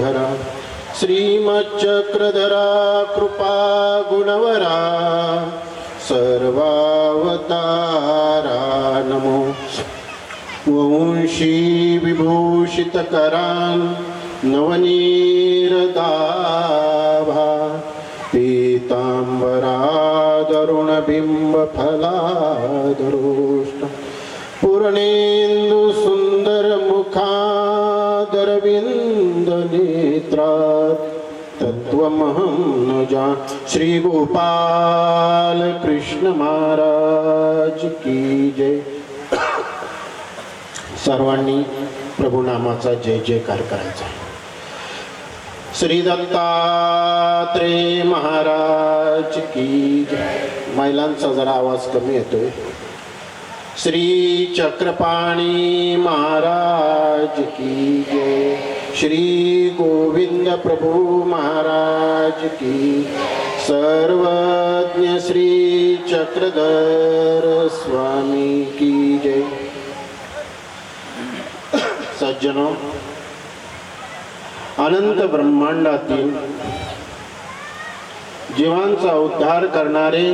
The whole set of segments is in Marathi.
धरा श्रीमच्चक्रधरा कृपा गुणवरा सर्वावतारा नमो वंशी विभूषितकरान् नवनीरदाभा पीताम्बरादरुणबिम्बफलादरोष्ट पूर्णेन्दुसुन्दरमुखादरविन्दनेत्रात् तत्त्वमहं न जान। श्री गोपाल कृष्ण महाराज की जय। सर्वांनी प्रभू नामाचा जय जयकार करायचा। श्री दत्तात्रेय महाराज की जय। महिलांचा जरा आवाज कमी येतोय। श्री चक्रपाणी महाराज की जय। श्री गोविंद प्रभु महाराज की। सर्वज्ञ श्री चक्रधर स्वामी की जय। सज्जनों, अनंत ब्रह्मांडातील जीवांचा उद्धार करणारे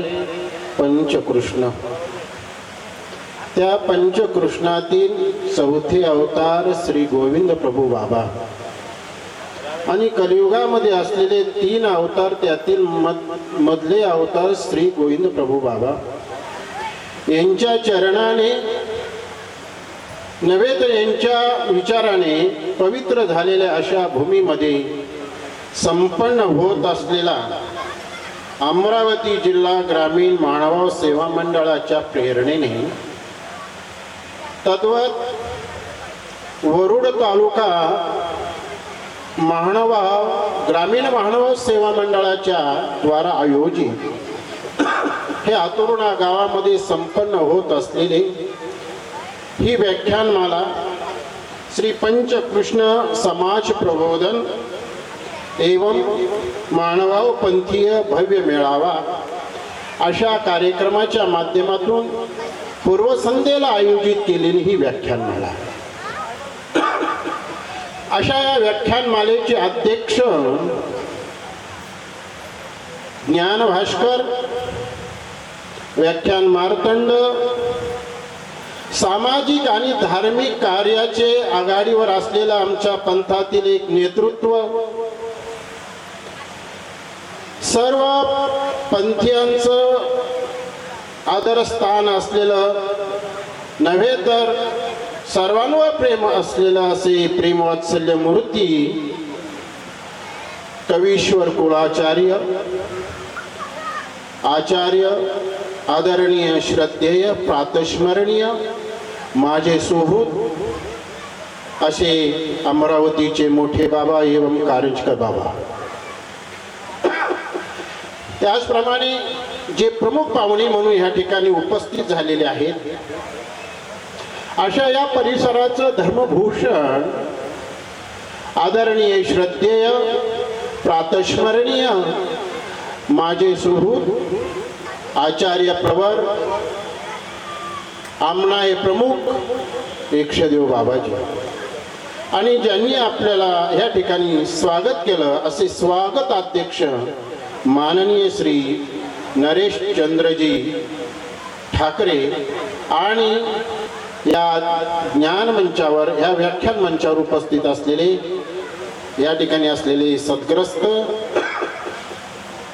पंचकृष्ण, त्या पंचकृष्णातील चौथे अवतार श्री गोविंद प्रभू बाबा आणि कलियुगामध्ये असलेले 3 अवतार, त्यातील मधले अवतार श्री गोविंद प्रभू बाबा यांच्या चरणाने नव्हे तर यांच्या विचाराने पवित्र झालेल्या अशा भूमीमध्ये संपन्न होत असलेला अमरावती जिल्हा ग्रामीण मानव सेवा मंडळाच्या प्रेरणेने तद्वत वरुड तालुका ग्रामीण मानव सेवा मंडळाच्या द्वारा आयोजित हे आतुर्णा गावामध्ये संपन्न होत असलेले ही व्याख्यानमाला श्री पंचकृष्ण समाज प्रबोधन एवं मानवाव पंथीय भव्य मेळावा अशा कार्यक्रमाच्या माध्यमातून पूर्वसंध्येला आयोजित केलेली ही व्याख्यानमाला। अशा या व्याख्यानमालेचे अध्यक्ष ज्ञान भास्कर, व्याख्यान मार्तंड, सामाजिक आणि धार्मिक कार्याचे आघाडीवर असलेला आमच्या पंथातील एक नेतृत्व, सर्व पंथीयांचं आदरस्थान असलेलं नव्हे तर सर्वांवर प्रेम असलेलं असे प्रेमवात्सल्य मूर्ती कवीश्वर कुळाचार्य आचार्य आदरणीय श्रद्धेय प्रातस्मरणीय माझे सुहृद असे अमरावतीचे मोठे बाबा एवं कारंजकर बाबा, त्याचप्रमाणे जे प्रमुख पाहुणे म्हणून या ठिकाणी उपस्थित झालेले आहेत, अशा या परिसराचं धर्मभूषण आदरणीय श्रद्धेय प्रातस्मरणीय माझे सुहृद आचार्य प्रवर आमनाय प्रमुख एकशदेव बाबाजी आणि ज्यांनी आपल्याला या ठिकाणी स्वागत केलं असे स्वागताध्यक्ष माननीय श्री नरेश चंद्रजी ठाकरे आणि या ज्ञान मंचावर, या व्याख्यान मंचावर उपस्थित असलेले या ठिकाणी असलेले सद्ग्रस्त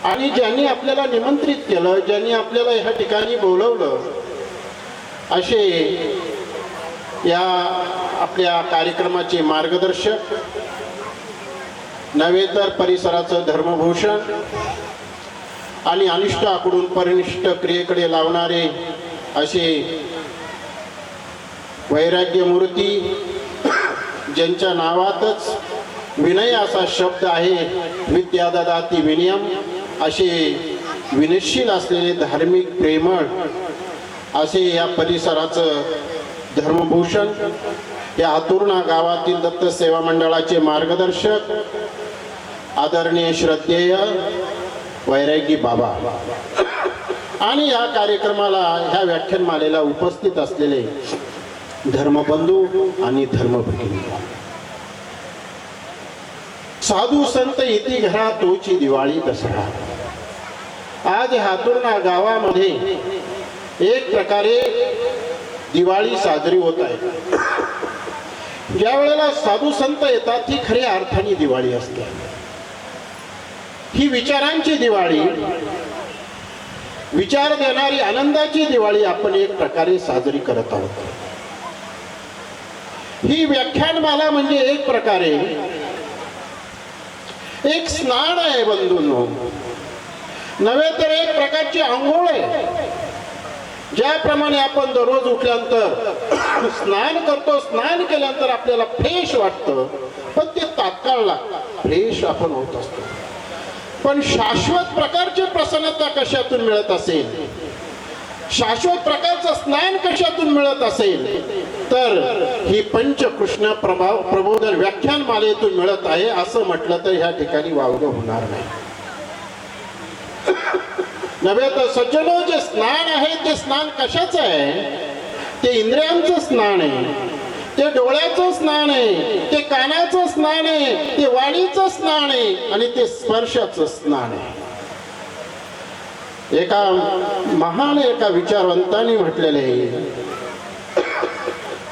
आणि ज्यांनी आपल्याला निमंत्रित केलं, ज्यांनी आपल्याला ह्या ठिकाणी बोलवलं, असे या आपल्या कार्यक्रमाचे मार्गदर्शक नव्हे तर परिसराचं धर्मभूषण आणि अनिष्टाकडून परिनिष्ठ क्रियेकडे लावणारे असे वैराग्य मूर्ती, ज्यांच्या नावातच विनय असा शब्द आहे, विद्या ददाति विनयम, असे विनयशील असलेले धार्मिक प्रेमळ असे या परिसराचं धर्मभूषण, या आतुर्णा गावातील दत्त सेवा मंडळाचे मार्गदर्शक आदरणीय श्रद्धेय वैरागी बाबा आणि या कार्यक्रमाला, ह्या व्याख्यानमालेला उपस्थित असलेले धर्मबंधू आणि धर्मभगिनी, साधू संत इति घरा तोची दिवाळी दसरा. आज हातुर्णा गावामध्ये एक प्रकारे दिवाळी साजरी होत आहे. ज्या वेळेला साधू संत येतात ही खऱ्या अर्थाने दिवाळी असते. ही विचारांची दिवाळी, विचार देणारी आनंदाची दिवाळी आपण एक प्रकारे साजरी करत आहोत. ही व्याख्यानमाला म्हणजे एक प्रकारे एक स्नान आहे बंधूंनो, नव्हे तर एक प्रकारची आंघोळ आहे. ज्याप्रमाणे आपण दररोज उठल्यानंतर स्नान करतो, स्नान केल्यानंतर आपल्याला फ्रेश वाटतं, पण ते तात्काळ लागतं, फ्रेश आपण होत असतो. पण शाश्वत प्रकारची प्रसन्नता कशातून मिळत असेल, शाश्वत प्रकारचं स्नान कशातून मिळत असेल, तर ही पंचकृष्ण प्रबोधन व्याख्यान मालेतून मिळत आहे असं म्हटलं तर ह्या ठिकाणी वावगं होणार नाही. नव्हे तर सज्जनो, जे स्नान आहे ते स्नान कशाचं आहे? ते इंद्रियांचं स्नान आहे, ते डोळ्याचं स्नान आहे, ते कानाचं स्नान आहे, ते वाणीचं स्नान आहे आणि ते स्पर्शाचं स्नान आहे. एका महान एका विचारवंतांनी म्हटलेले आहे,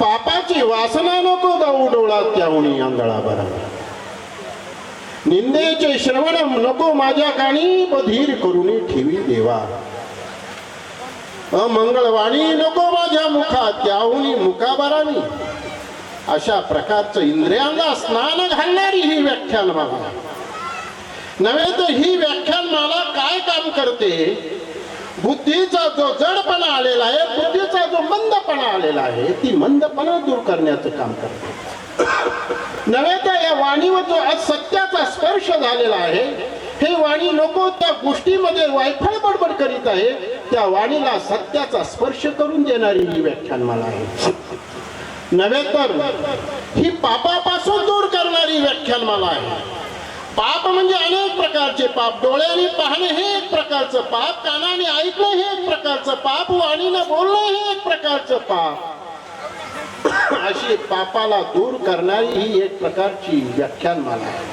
पापाची वासना नको जाऊ डोळा त्याहुनी आंधळा बरा, निंदेचे श्रवण नको माझ्या कानी बधीर करुनी ठेवी देवा, अमंगळवाणी नको माझ्या मुखा त्याहुनी मुखा बरावी. अशा प्रकारचं इंद्रियांना स्नान घालणारी ही व्याख्यानमाला नव्हे तर ही व्याख्यानमाला काय काम करते? बुद्धीचा जो जडपणा आलेला आहे, बुद्धीचा जो मंदपणा आलेला आहे, ती मंदपणा दूर करण्याचं काम करते. नव्हे तर या वाणीवर जो असत्याचा स्पर्श झालेला आहे, हे वाणी नको त्या गोष्टीमध्ये वायफळ बडबड करीत आहे, त्या वाणीला सत्याचा स्पर्श करून देणारी ही व्याख्यानमाला आहे. नव्हे तर ही पापापासून दूर करणारी व्याख्यानमाला आहे. पाप म्हणजे अनेक प्रकारचे पाप. डोळ्याने पाहणे हे एक प्रकारचं पाप, कानाने ऐकणे हे एक प्रकारचं पाप, वाणीने बोलणे हे एक प्रकारचं पाप. अशी पापाला दूर करणारी ही एक प्रकारची व्याख्यानमाला आहे.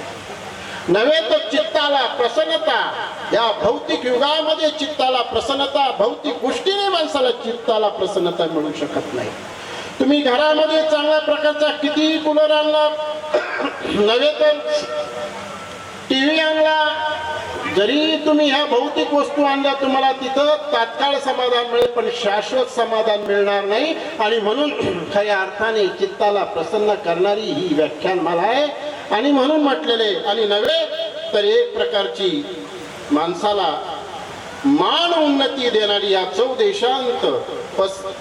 नव्हे तर चित्ताला प्रसन्नता, या भौतिक युगामध्ये चित्ताला प्रसन्नता, भौतिक गोष्टीने माणसाला चित्ताला प्रसन्नता मिळू शकत नाही. तुम्ही घरामध्ये चांगल्या प्रकारचा किती कूलर आणला, नव्हे तर टीव्ही आणला, जरी तुम्ही ह्या भौतिक वस्तू आणल्या, तुम्हाला तिथं तात्काळ समाधान मिळेल, पण शाश्वत समाधान मिळणार नाही. आणि म्हणून खऱ्या अर्थाने चित्ताला प्रसन्न करणारी ही व्याख्यानमाला आहे. आणि म्हणून म्हटलेले, आणि नव्हे तर एक प्रकारची माणसाला मान उन्नती देणारी, या चौदेशांत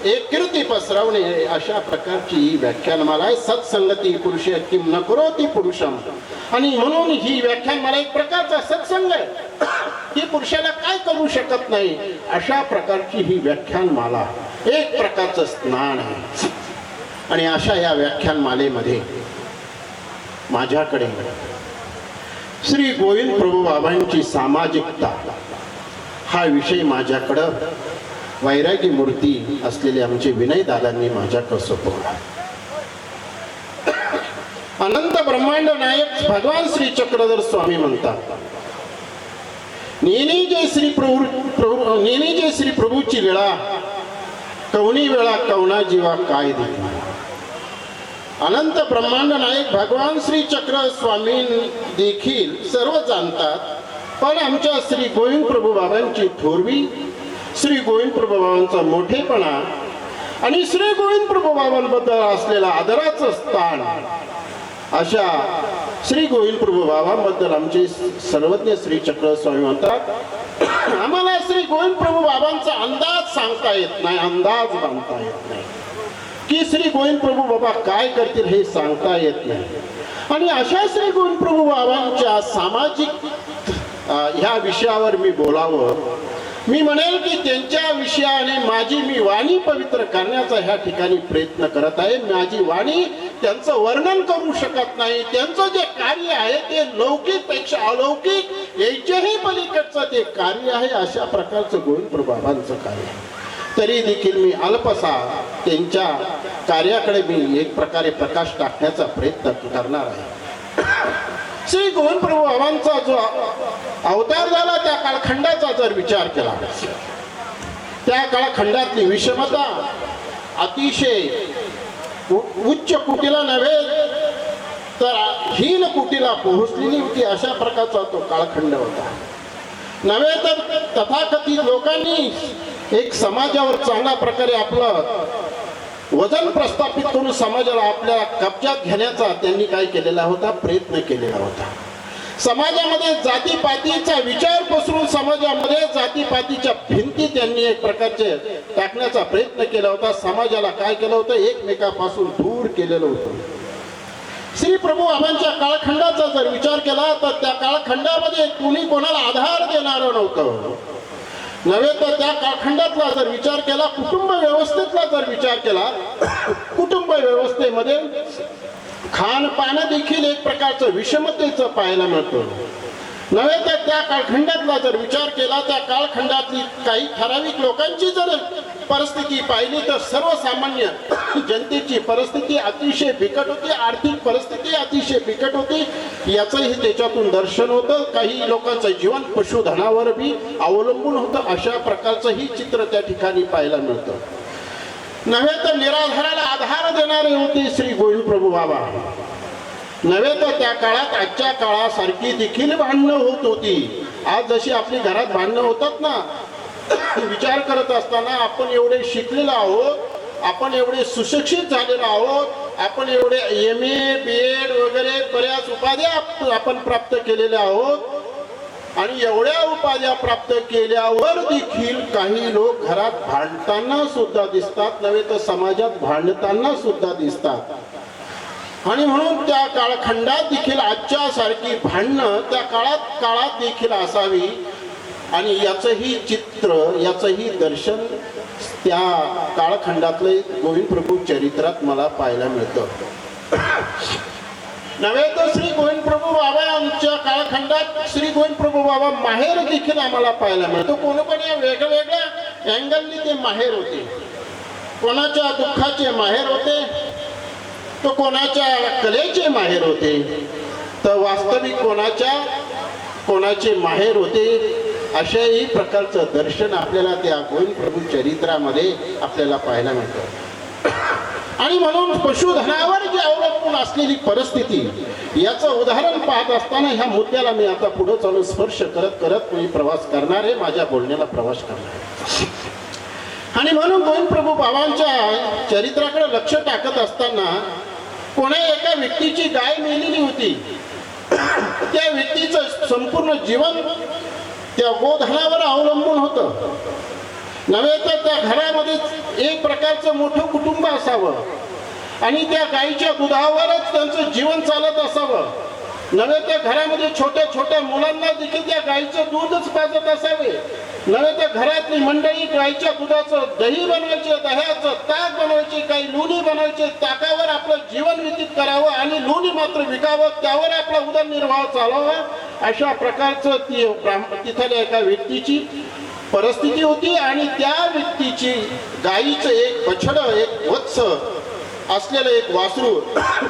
एक कीर्ती पसरवणे, अशा प्रकारची ही व्याख्यानमाला आहे. सत्संगती पुरुषे किम न करोति पुरुषम. आणि म्हणून ही व्याख्यानमाला एक प्रकारचा सत्संग आहे, ही पुरुषाला काय करू शकत नाही, अशा प्रकारची ही व्याख्यानमाला एक प्रकारचं स्नान आहे. आणि अशा या व्याख्यानमालेमध्ये माझ्याकडे श्री गोविंद प्रभू बाबांची सामाजिकता हा विषय माझ्याकडं वैरागी मूर्ती असलेले आमचे विनय दादांनी माझ्याकडे सोपवला. अनंत ब्रह्मांड नायक भगवान श्री चक्रधर स्वामी म्हणतात, नेनी जय श्री प्रभूची लीळा, कवनी वेळा कवना जीवा काय दे. अनंत ब्रह्मांड नायक भगवान श्री चक्र स्वामी देखील सर्व जाणतात, पण आमच्या श्री गोविंद प्रभू बाबांची थोरवी, श्री गोविंद प्रभू बाबांचा मोठेपणा आणि श्री गोविंद प्रभू बाबांबद्दल असलेला आदराचं स्थान, अशा श्री गोविंद प्रभू बाबांबद्दल आमचे सर्वज्ञ श्री चक्र स्वामी म्हणतात, आम्हाला श्री गोविंद प्रभू बाबांचा अंदाज सांगता येत नाही, अंदाज बांधता येत नाही की श्री गोविंद प्रभू बाबा काय करतील हे सांगता येत नाही. आणि अशा श्री गोविंद प्रभू बाबांच्या सामाजिक ह्या विषयावर मी बोलावं. मी म्हणेल की त्यांच्या विषयाने माझी मी वाणी पवित्र करण्याचा ह्या ठिकाणी प्रयत्न करत आहे. माझी वाणी त्यांचं वर्णन करू शकत नाही. त्यांचं जे कार्य आहे ते लौकिक पेक्षा अलौकिक याच्याही पलीकडचं ते कार्य आहे. अशा प्रकारचं गोविंद प्रभू बाबांचं कार्य आहे. तरी देखील मी अल्पसा त्यांच्या कार्याकडे मी एक प्रकारे प्रकाश टाकण्याचा प्रयत्न करणार आहे. श्री गोविंद प्रभू बाबांचा जो अवतार झाला त्या कालखंडाचा जर विचार केला, त्या कालखंडातली विषमता अतिशय उच्च कुटीला नव्हे तर हीन कुटीला पोहोचलेली होती. अशा प्रकारचा तो कालखंड होता. नव्हे तर तथाकथित लोकांनी एक समाजावर चांगल्या प्रकारे आपलं वजन प्रस्थापित करून समाजाला आपल्या कब्जात घेण्याचा त्यांनी काय केलेला होता, प्रयत्न केलेला होता. समाजामध्ये जातीपातीचा विचार पसरून समाजामध्ये जातीपातीच्या भिंती त्यांनी एक प्रकारचे टाकण्याचा प्रयत्न केला होता. समाजाला काय केलं होतं, एकमेकापासून दूर केलेलं होतं. श्री प्रभू बाबांच्या कालखंडाचा जर विचार केला तर त्या कालखंडामध्ये कुणी कोणाला आधार देणारं नव्हतं. नव्हे तर त्या कालखंडातला जर विचार केला, कुटुंब व्यवस्थेतला जर विचार केला, कुटुंब व्यवस्थेमध्ये खानपान देखील एक प्रकारचं विषमतेचं पाहायला मिळतं. नव्हे तर त्या कालखंडातला जर विचार केला, त्या कालखंडातली काही ठराविक लोकांची जर परिस्थिती पाहिली तर सर्वसामान्य जनतेची परिस्थिती अतिशय बिकट होती. आर्थिक परिस्थिती अतिशय बिकट होती. याचंही त्याच्यातून दर्शन होतं. काही लोकांचं जीवन पशुधनावर बी अवलंबून होतं. अशा प्रकारचं ही चित्र त्या ठिकाणी पाहायला मिळतं. नव्हे तर निराधाराला आधार देणारे होते श्री गोविंद प्रभू बाबा. नव्हे तर त्या काळात आजच्या काळासारखी देखील भांडणं होत होती. आज जशी आपली घरात भांडणं होतात ना, विचार करत असताना आपण एवढे शिकलेलो आहोत, आपण एवढे सुशिक्षित झालेलो आहोत, आपण एवढे MA BEd वगैरे बऱ्याच उपाध्या आपण प्राप्त केलेल्या आहोत आणि एवढ्या उपाध्या प्राप्त केल्यावर देखील काही लोक घरात भांडताना सुद्धा दिसतात, नव्हे तर समाजात भांडताना सुद्धा दिसतात. आणि म्हणून त्या कालखंडात देखील आजच्या सारखी भांडणं त्या काळात देखील असावी. आणि याचंही चित्र, याचंही दर्शन त्या कालखंडातले गोविंद प्रभू चरित्रात मला पाहायला मिळतं. नव्हे तर श्री गोविंद प्रभू बाबा आमच्या कालखंडात श्री गोविंद प्रभू बाबा माहेर देखील आम्हाला पाहायला मिळतो. कोणकोण्या वेगवेगळ्या अँगलनी ते माहेर होते. कोणाच्या दुःखाचे माहेर होते, तो कोणाच्या कलेचे माहेर होते, तर वास्तविक कोणाचे माहेर होते. अशाही प्रकारचं दर्शन आपल्याला त्या गोविंद प्रभू चरित्रामध्ये आपल्याला पाहायला मिळतं. आणि म्हणून पशुधनावर जी अवलंबून असलेली परिस्थिती, याचं उदाहरण पाहत असताना ह्या मुद्द्याला मी आता पुढे चालून स्पर्श करत करत मी प्रवास करणार आहे, माझ्या बोलण्याला प्रवास करणार आहे. आणि म्हणून गोविंद प्रभू बाबांच्या चरित्राकडे लक्ष टाकत असताना कोणा एका व्यक्तीची गाय मेलेली होती. त्या व्यक्तीचं संपूर्ण जीवन त्या गोधनावर अवलंबून होतं. नव्हे तर त्या घरामध्ये एक प्रकारचं मोठं कुटुंब असावं आणि त्या गायीच्या दुधावरच त्यांचं जीवन चालत असावं. नव्हे तर घरामध्ये छोट्या छोट्या मुलांना देखील त्या गायीचं दूधच पाजत असावे. नव्हे तर घरातली मंडळी गायीच्या दुधाचं दही बनवायचे, दह्याचं ताक बनवायचे, काही लोणी बनवायचे, ताकावर आपलं जीवन व्यतीत करावं आणि लोणी मात्र विकावं, त्यावर आपला उदरनिर्वाह चालवावा. अशा प्रकारचं तिथल्या एका व्यक्तीची परिस्थिती होती. आणि त्या व्यक्तीची गायीचं एक बछडं, एक वत्स असलेलं एक वासरू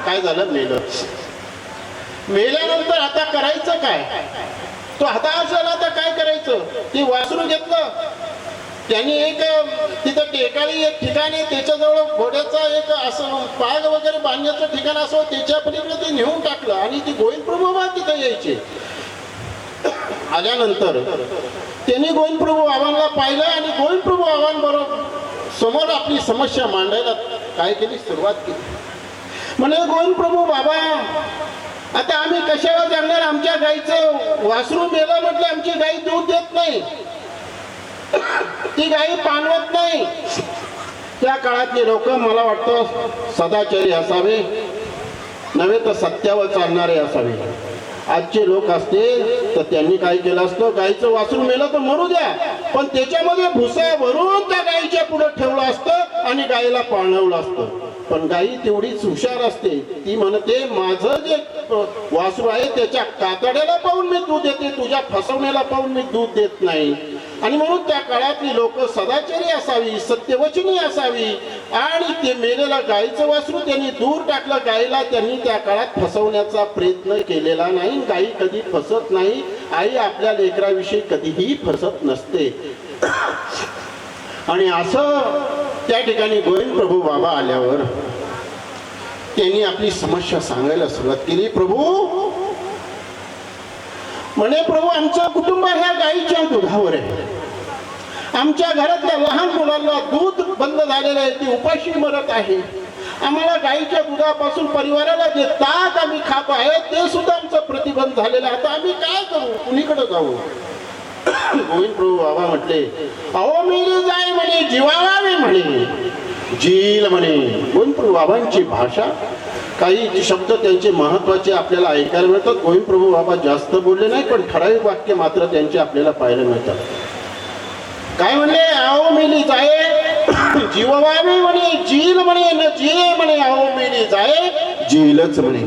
काय झालं, मेलं. मेल्यानंतर आता करायचं काय, तो हताश झाला. आता काय करायचं, ते वासरू घेतलं त्यांनी. एक तिथं टेकाळी एक ठिकाण आहे, त्याच्याजवळ घोड्याचा एक असं पाग वगैरे बांधण्याचं ठिकाण असं, त्याच्या पलीकडे ते नेऊन टाकलं. आणि ती गोविंद प्रभू बाबा तिथं यायचे. आल्यानंतर त्यांनी गोविंद प्रभू बाबांना पाहिलं आणि गोविंद प्रभू बाबांबरोबर समोर आपली समस्या मांडायला काय केली, सुरुवात केली. म्हणे, गोविंद प्रभू बाबा, आता आम्ही कशावर जगणार, आमच्या गाईचं वासरू मेलं म्हटलं, आमची गाई दूध देत नाही, ती गाई पाणवत नाही. त्या काळातले लोक मला वाटतं सदाचारी असावे, नव्हे तर सत्यावर चालणारे असावे. आजचे लोक असते तर त्यांनी काय केलं असतं, गाईचं वासरू मेलं तर मरू द्या, पण त्याच्यामध्ये भुसा भरून त्या गाईच्या पुढे ठेवलं असतं आणि गाईला पाळणवलं असतं. पण गाई तेवढीच हुशार असते, ती म्हणते माझं जे वासरू आहे त्याच्या कातड्याला पाहून मी दूध देते, तुझ्या फसवण्याला पाहून मी दूध देत नाही. आणि म्हणून त्या काळातली लोक सदाचारी असावी, सत्यवचनी असावी. आणि ते मेलेलं गाईचं वासरू त्यांनी दूर टाकलं. गाईला त्यांनी त्या काळात फसवण्याचा प्रयत्न केलेला नाही. गाई कधी फसत नाही. आई आपल्या लेकराविषयी कधीही फसत नसते. आणि असं त्या ठिकाणी गोविंद प्रभू बाबा आल्यावर त्यांनी आपली समस्या सांगायला सुरुवात केली. प्रभू म्हणे, प्रभू आमचं कुटुंब ह्या गाईच्या दुधावर आहे. आमच्या घरातल्या लहान मुलांना दूध बंद झालेलं आहे, ती उपाशी मरत आहे. आम्हाला गाईच्या दुधापासून परिवाराला जे ताक आम्ही खातो आहे ते सुद्धा आमचं प्रतिबंध झालेलं आहे. आता आम्ही काय करू, कुणीकडे जाऊ? गोविंद प्रभू बाबा म्हटले, अहो मेली जाय म्हणे, जीवावावे म्हणे, जील म्हणे. गोविंद प्रभू बाबांची भाषा, काही शब्द त्यांचे महत्वाचे आपल्याला ऐकायला मिळतात. गोविंद प्रभू बाबा जास्त बोलले नाही, पण ठराविक वाक्य मात्र त्यांचे आपल्याला पाहायला मिळतात. काय म्हणले? अहो मेली जाये जीवावे म्हणे, जील म्हणे, न जिये म्हणे, अहो मेली जाये जीलच म्हणे.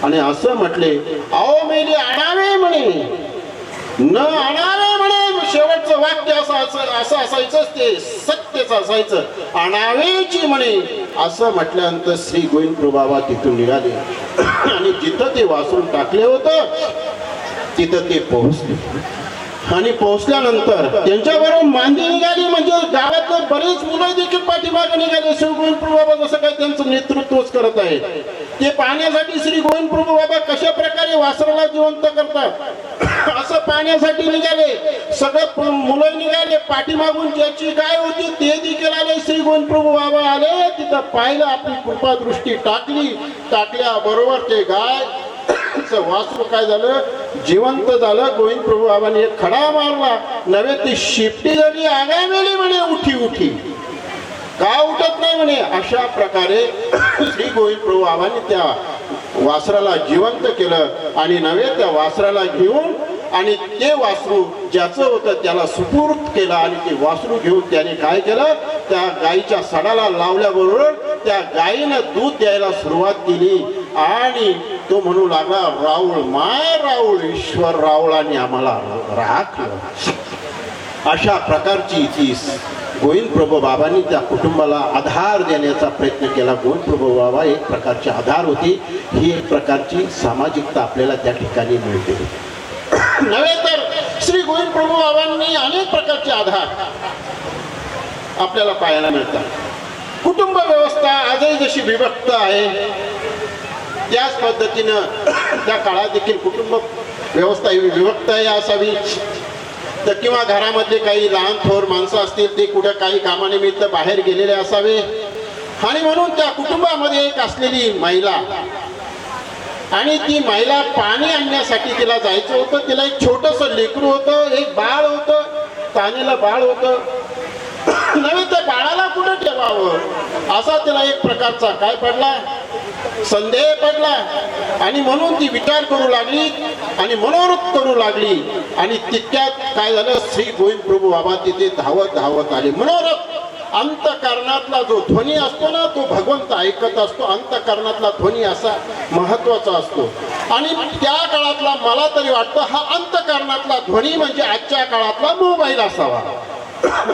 आणि असं म्हटले, अहो मेली आणावे म्हणे, न आणावे म्हणे. शेवटचं वाक्य असं असायचं, ते सत्यच असायचं, आणावेची म्हणे. असं म्हटल्यानंतर श्री गोविंद प्रभू बाबा तिथून निघाले आणि जिथं ते वासरून टाकले होतं तिथं ते पोहोचले. आणि पोहोचल्यानंतर त्यांच्याबरोबर मांदी निघाली. म्हणजे गावातले बरेच मुलं देखील पाठीमागे निघाले. श्री गोविंद प्रभू बाबा जसं काय त्यांचं नेतृत्वच करत आहेत. ते पाहण्यासाठी श्री गोविंद प्रभू बाबा कशा प्रकारे वासराला जिवंत करतात असं पाहण्यासाठी निघाले. सगळे मुलं निघाले. पाठीमागून ज्याची गाय होती ते देखील आले. श्री गोविंद प्रभू बाबा आले, तिथं पाहिलं, आपली कृपा दृष्टी टाकली. टाकल्याबरोबर ते गाय वासरू काय झालं, जिवंत झालं. गोविंद प्रभू बाबांनी एक खडा मारला. नव्हे ती शिफ्टी झाली, आगाय मेली म्हणे, उठी उठी का उठत नाही म्हणे. अशा प्रकारे श्री गोविंद प्रभू बाबांनी त्या वासराला जिवंत केलं. आणि नव्हे त्या वासराला घेऊन आणि ते वासरू ज्याचं होतं त्याला सुपूर्द केलं. आणि ते वासरू घेऊन त्याने काय केलं, त्या गाईच्या सडाला लावल्याबरोबर त्या गायीनं दूध द्यायला सुरुवात केली. आणि तो म्हणू लागला, राऊळ माय राऊळ, ईश्वर राऊळाने आम्हाला राखलं. अशा प्रकारची ती गोविंद प्रभू बाबांनी त्या कुटुंबाला आधार देण्याचा प्रयत्न केला. गोविंद प्रभू बाबा एक प्रकारचे आधार होती. ही एक प्रकारची सामाजिकता आपल्याला त्या ठिकाणी मिळते. नव्हे तर श्री गोविंद प्रभू बाबांनी अनेक प्रकारचे आधार आपल्याला पाहायला मिळतात. कुटुंब व्यवस्था आजही जशी विभक्त आहे त्याच पद्धतीनं त्या काळात देखील कुटुंब व्यवस्था विभक्त आहे असावी. तर किंवा घरामध्ये काही लहान थोर माणसं असतील, ते कुठं काही कामानिमित्त बाहेर गेलेले असावे. आणि म्हणून त्या कुटुंबामध्ये एक असलेली महिला, आणि ती महिला पाणी आणण्यासाठी तिला जायचं होतं. तिला एक छोटंसं लेकरू होतं, एक बाळ होतं, तानेला बाळ होतं. नव्हे त्या बाळाला कुठं ठेवावं असा तिला एक प्रकारचा काय पडला, संदेह पडला. आणि म्हणून ती विचार करू लागली आणि मनोरथ करू लागली. आणि तितक्यात काय झालं, श्री गोविंद प्रभू बाबा तिथे धावत धावत आले. मनोरथ, अंतःकरणातला जो ध्वनी असतो ना, तो भगवंत ऐकत असतो. अंतःकरणातला ध्वनी असा महत्वाचा असतो. आणि त्या काळातला मला तरी वाटतं हा अंतःकरणातला ध्वनी म्हणजे आजच्या काळातला मोबाईल असावा.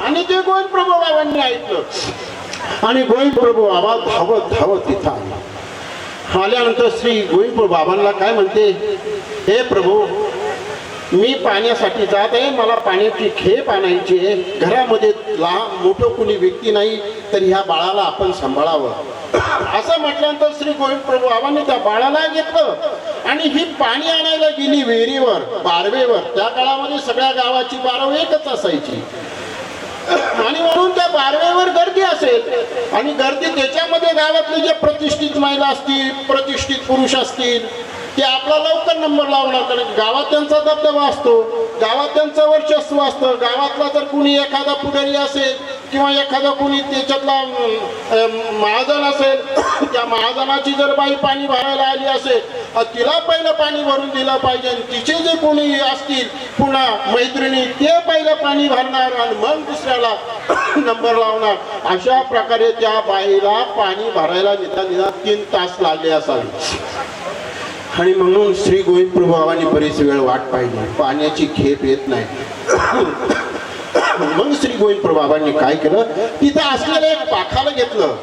आणि ते गोविंद प्रभू बाबांनी ऐकलं. आणि गोविंद प्रभू बाबा धावत धावत तिथं आले. आल्यानंतर श्री गोविंद प्रभू बाबांना काय म्हणते, हे प्रभू, मी पाण्यासाठी जात आहे, मला पाण्याची खेप आणायची आहे. घरामध्ये लहान मोठं कुणी व्यक्ती नाही, तर ह्या बाळाला आपण सांभाळावं. असं म्हटल्यानंतर श्री गोविंद प्रभू बाबांनी त्या बाळाला घेतलं आणि ही पाणी आणायला गेली विहिरीवर, बारवेवर. त्या काळामध्ये सगळ्या गावाची बारव एकच असायची. आणि म्हणून त्या बारवेवर गर्दी असेल. आणि गर्दी त्याच्यामध्ये गावातले जे प्रतिष्ठित महिला असतील, प्रतिष्ठित पुरुष असतील, ते आपला लवकर नंबर लावणार. कारण गावात त्यांचा दबदबा असतो, गावात त्यांचं वर्चस्व असतं. गावातला जर कुणी एखादा पुढारी असेल किंवा एखादा कुणी त्याच्यातला महाजन असेल, त्या महाजनाची जर बाई पाणी भरायला आली असेल, तिला पहिलं पाणी भरून दिलं पाहिजे. तिचे जे कोणी असतील पुन्हा मैत्रिणी, ते पहिलं पाणी भरणार आणि मग दुसऱ्याला नंबर लावणार. अशा प्रकारे त्या बाईला पाणी भरायला निदान 3 तास लागले असावे. आणि म्हणून श्री गोविंद प्रभू बाबांनी बरीच वेळ वाट पाहिली. पाण्याची खेप येत नाही. मग श्री गोविंद बाबांनी काय केलं, तिथं असलेलं एक पाखाला घेतलं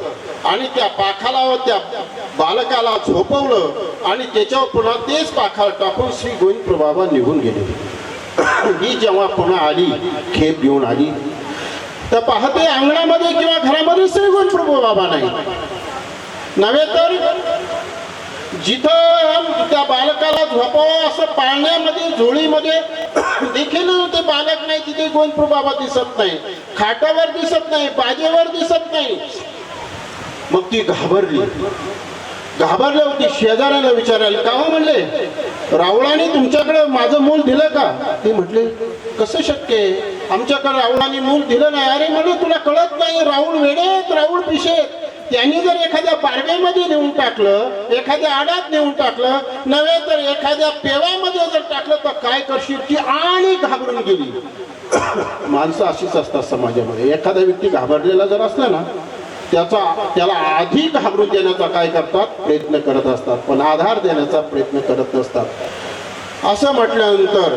आणि त्या पाखाला त्या बालकाला झोपवलं आणि त्याच्यावर पुन्हा तेच पाखाल टाकून श्री गोविंद बाबा निघून गेले. ही जेव्हा पुन्हा आली, खेप घेऊन आली, तर पाहते अंगणामध्ये किंवा घरामध्ये श्री गोविंद बाबा नाही. नव्हे तर जिथं त्या बालकाला झोपावं असं पाळण्यामध्ये झोळीमध्ये देखील ते बालक नाही, तिथे गोविंद बाबा दिसत नाही, खाटावर दिसत नाही, बाजेवर दिसत नाही. मग ती घाबरली होती. शेजाऱ्याला विचारायला, का हो म्हणले, रावळाने तुमच्याकडे माझं मूल दिलं का? ते म्हटले, कसं शक्य आहे, आमच्याकडे रावळाने मूल दिलं नाही. अरे म्हणजे तुला कळत नाही, राऊळ वेडेत, राऊळ पिशेत. त्यांनी जर एखाद्या बारवेमध्ये नेऊन टाकलं, एखाद्या आडात नेऊन टाकलं, नव्हे तर एखाद्या पेवामध्ये जर टाकलं तर काय करशील? ती आणि घाबरून गेली. माणसं अशीच असतात समाजामध्ये. एखादा व्यक्ती घाबरलेला जर असला ना, त्याला आधी घाबरून देण्याचा काय करतात, प्रयत्न करत असतात, पण आधार देण्याचा प्रयत्न करत नसतात. असं म्हटल्यानंतर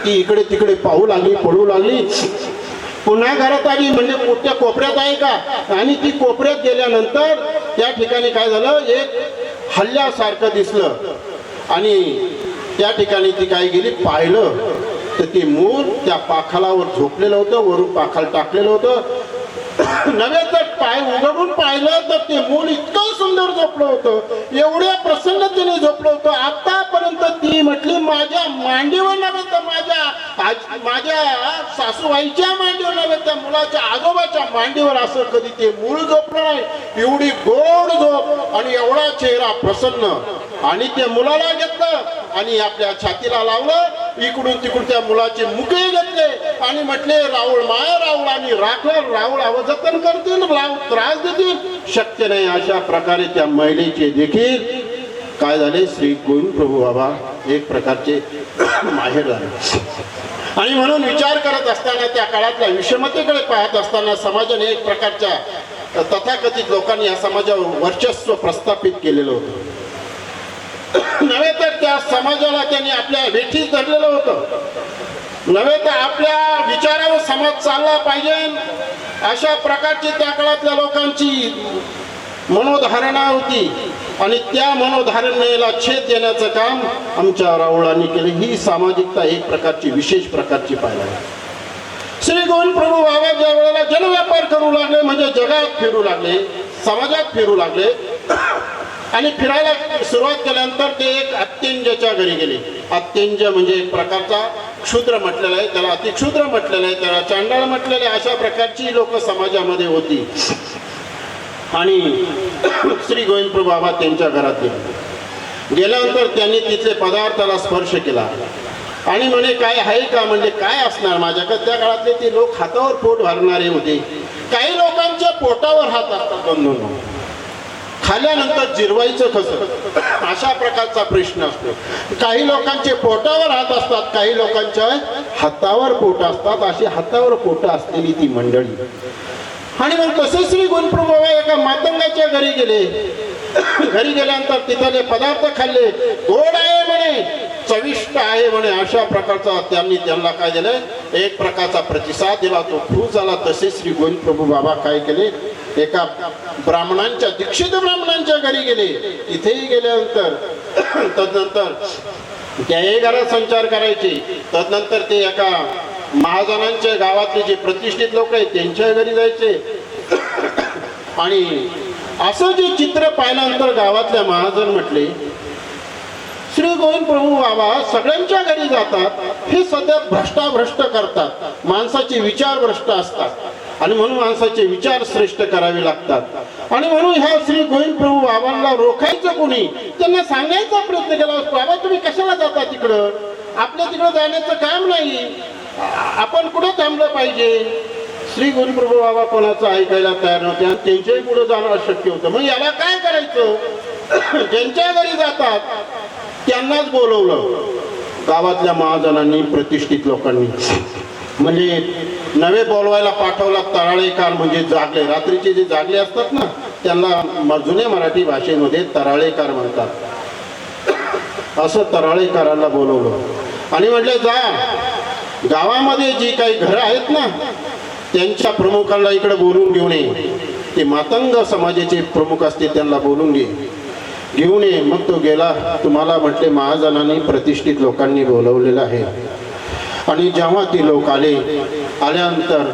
ती इकडे तिकडे पाहू लागली, पळू लागली. पुन्हा घरात आली, म्हणजे मोठ्या कोपऱ्यात आहे का? आणि ती कोपऱ्यात गेल्यानंतर त्या ठिकाणी काय झालं, एक हल्ल्यासारखं दिसलं आणि त्या ठिकाणी ती काय गेली, पाहिलं तर ते मूल त्या पाखालावर झोपलेलं होतं, वरून पाखाल टाकलेलं होतं. नव्हे तर पाय उघडून पाहिलं तर ते मूल इतकं सुंदर झोपलं होतं, एवढ्या प्रसन्नतेने झोपलं होतं. आतापर्यंत ती म्हटली, माझ्या मांडीवर नव्हे तर माझ्या सासूबाईच्या मांडीवर नव्हे तर मुलाच्या आजोबाच्या मांडीवर असं कधी ते मूल झोपलं नाही. एवढी गोड झोप आणि एवढा चेहरा प्रसन्न. आणि त्या मुलाला घेतलं आणि आपल्या छातीला लावलं, इकडून तिकडून त्या मुलाचे मुके घेतले आणि म्हटले, राऊळ माय, राऊळ आणि राखलं, राऊळ जतन करतील, राऊळ त्रास देतील, शक्य नाही. अशा प्रकारे त्या महिलेचे देखील काय झाले, श्री गोविंद प्रभू बाबा एक प्रकारचे माहेर झाले. आणि म्हणून विचार करत असताना, त्या काळातल्या विषमतेकडे पाहत असताना, समाजाने एक प्रकारच्या तथाकथित लोकांनी या समाजावर वर्चस्व प्रस्थापित केलेलं होतं. नव्हे तर त्या समाजाला त्यांनी आपल्या वेठीस धरलेलं होतं. नव्हे तर आपल्या विचारावर समाज चालला पाहिजे, अशा प्रकारची त्या काळातल्या लोकांची मनोधारणा होती. आणि त्या मनोधारणेला छेद देण्याचं काम आमच्या राऊळांनी केले. ही सामाजिकता एक प्रकारची विशेष प्रकारची पाहिली. श्री गोविंद प्रभू बाबा ज्या वेळेला जनव्यापार करू लागले, म्हणजे जगात फिरू लागले, समाजात फिरू लागले आणि फिरायला सुरुवात केल्यानंतर ते एक अत्यंजच्या घरी गेले. अत्यंज म्हणजे एक प्रकारचा क्षुद्र म्हटलेला आहे, त्याला अतिक्षुद्र म्हटलेलं आहे, त्याला चांडाळ म्हटलेलं आहे. अशा प्रकारची लोक समाजामध्ये होती. आणि श्री गोविंद प्रभू बाबा त्यांच्या घरात गेल्यानंतर त्यांनी तिथले पदार्थाला स्पर्श केला आणि म्हणे, काय आहे का? म्हणजे काय असणार माझ्याकडे? त्या काळातले ते लोक हातावर पोट भरणारे होते. काही लोकांच्या पोटावर हात असतात, दोन खाल्ल्यानंतर जिरवायचं कसं, अशा प्रकारचा प्रश्न असतो. काही लोकांचे पोटावर हात असतात, काही लोकांच्या हातावर पोट असतात. अशी हातावर पोट असलेली ती मंडळी. आणि मग तसे श्री गोविंद प्रभू बाबा एका मातंगाच्या घरी गेले. घरी गेल्यानंतर तिथले पदार्थ खाल्ले, गोड आहे म्हणे, चविष्ट आहे म्हणे. अशा प्रकारचा त्यांना काय दिलं, एक प्रकारचा प्रतिसाद दिला, तो खुश झाला. तसे श्री गोविंद प्रभू बाबा काय केले, एका ब्राह्मणांच्या, दीक्षित ब्राह्मणांच्या घरी गेले. इथेही गेल्यानंतर तदनंतर त्याही घरात संचार करायचे. तदनंतर ते एका महाजनांच्या गावातले जे प्रतिष्ठित लोक आहेत त्यांच्या घरी जायचे. आणि असं जे चित्र पाहिल्यानंतर गावातल्या महाजन म्हटले, श्री गोविंद प्रभू बाबा सगळ्यांच्या घरी जातात, हे सध्या भ्रष्टाभ्रष्ट करतात, माणसाचे विचार भ्रष्ट असतात आणि म्हणून माणसाचे विचार श्रेष्ठ करावे लागतात. आणि म्हणून ह्या श्री गोविंद प्रभू बाबांना रोखायचं कोणी, त्यांना सांगायचा प्रयत्न केला, बाबा तुम्ही कशाला जाता तिकडं, आपल्या तिकडं जाण्याचं काम नाही, आपण कुठं थांबलं पाहिजे. श्री गोविंद प्रभू बाबा कोणाचं ऐकायला तयार नव्हते आणि त्यांच्याही पुढे जाणं अशक्य होतं. मग याला काय करायचं, ज्यांच्या घरी जातात त्यांनाच बोलवलं गावातल्या महाजनांनी, प्रतिष्ठित लोकांनी. म्हणजे नवे बोलवायला पाठवला तराळेकार, म्हणजे जागले, रात्रीचे जे जागले असतात ना त्यांना जुन्या मराठी भाषेमध्ये तराळेकार म्हणतात. असं तराळेकारांना बोलवलं आणि म्हटलं जा गावामध्ये जी काही घरं आहेत ना त्यांच्या प्रमुखांना इकडे बोलून घेऊन ये. ते मातंग समाजाचे प्रमुख असते त्यांना बोलून घेऊन ये. मग तो गेला. तुम्हाला म्हटले महाजनांनी प्रतिष्ठित लोकांनी बोलवलेलं आहे. आणि जेव्हा ती लोक आल्यानंतर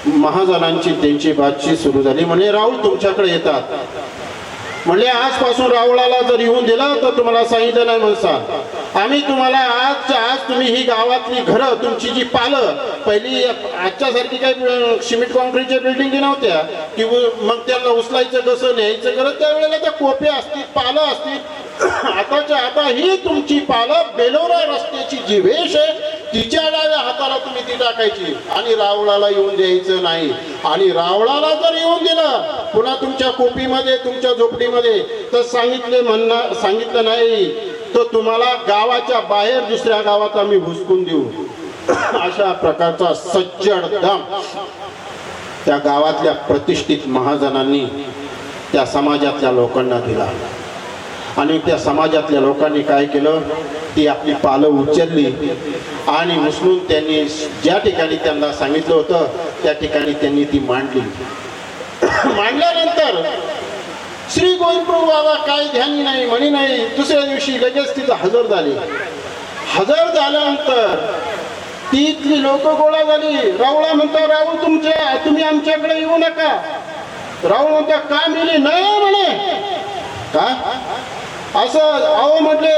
महाजनांची त्यांची बातचीत सुरू झाली. म्हणजे राहुल तुमच्याकडे येतात. म्हणले आजपासून राहुळाला जर येऊन दिलं तर तुम्हाला सांगितलं नाही म्हणसाल. आम्ही तुम्हाला आज तुम्ही ही गावातली घरं तुमची जी पालं पहिली आजच्यासारखी काही सिमेंट कॉन्क्रीटच्या बिल्डिंगी नव्हत्या की मग त्यांना उचलायचं कसं न्यायचं करत त्यावेळेला त्या कोप्या असतील पालं असतील. आताच्या आता ही तुमची पालं बेलोरा रस्त्याची जी वेश आहे तिच्या डाव्या हाताला तुम्ही ती टाकायची आणि रावळाला येऊन द्यायचं नाही. आणि रावळाला जर येऊन दिलं पुन्हा तुमच्या कोपीमध्ये तुमच्या झोपडीमध्ये तर सांगितलं नाही तर तुम्हाला गावाच्या बाहेर दुसऱ्या गावात आम्ही हुसकून देऊ. अशा प्रकारचा सज्जड दम त्या गावातल्या प्रतिष्ठित महाजनांनी त्या समाजातल्या लोकांना दिला. आणि त्या समाजातल्या लोकांनी काय केलं ती आपली पालं उचलली आणि उचलून त्यांनी ज्या ठिकाणी त्यांना सांगितलं होतं त्या ठिकाणी त्यांनी ती मांडली. मांडल्यानंतर श्री गोविंद प्रभू बाबा काय ध्यानी नाही म्हणी नाही. दुसऱ्या दिवशी लगेच तिथं हजर झाले. हजर झाल्यानंतर तिथली लोक गोळा झाली. राहुळा म्हणतो राहुल तुम्ही आमच्याकडे येऊ नका. राहुल म्हणतो का मिली नाही म्हणे. का असं अहो म्हटले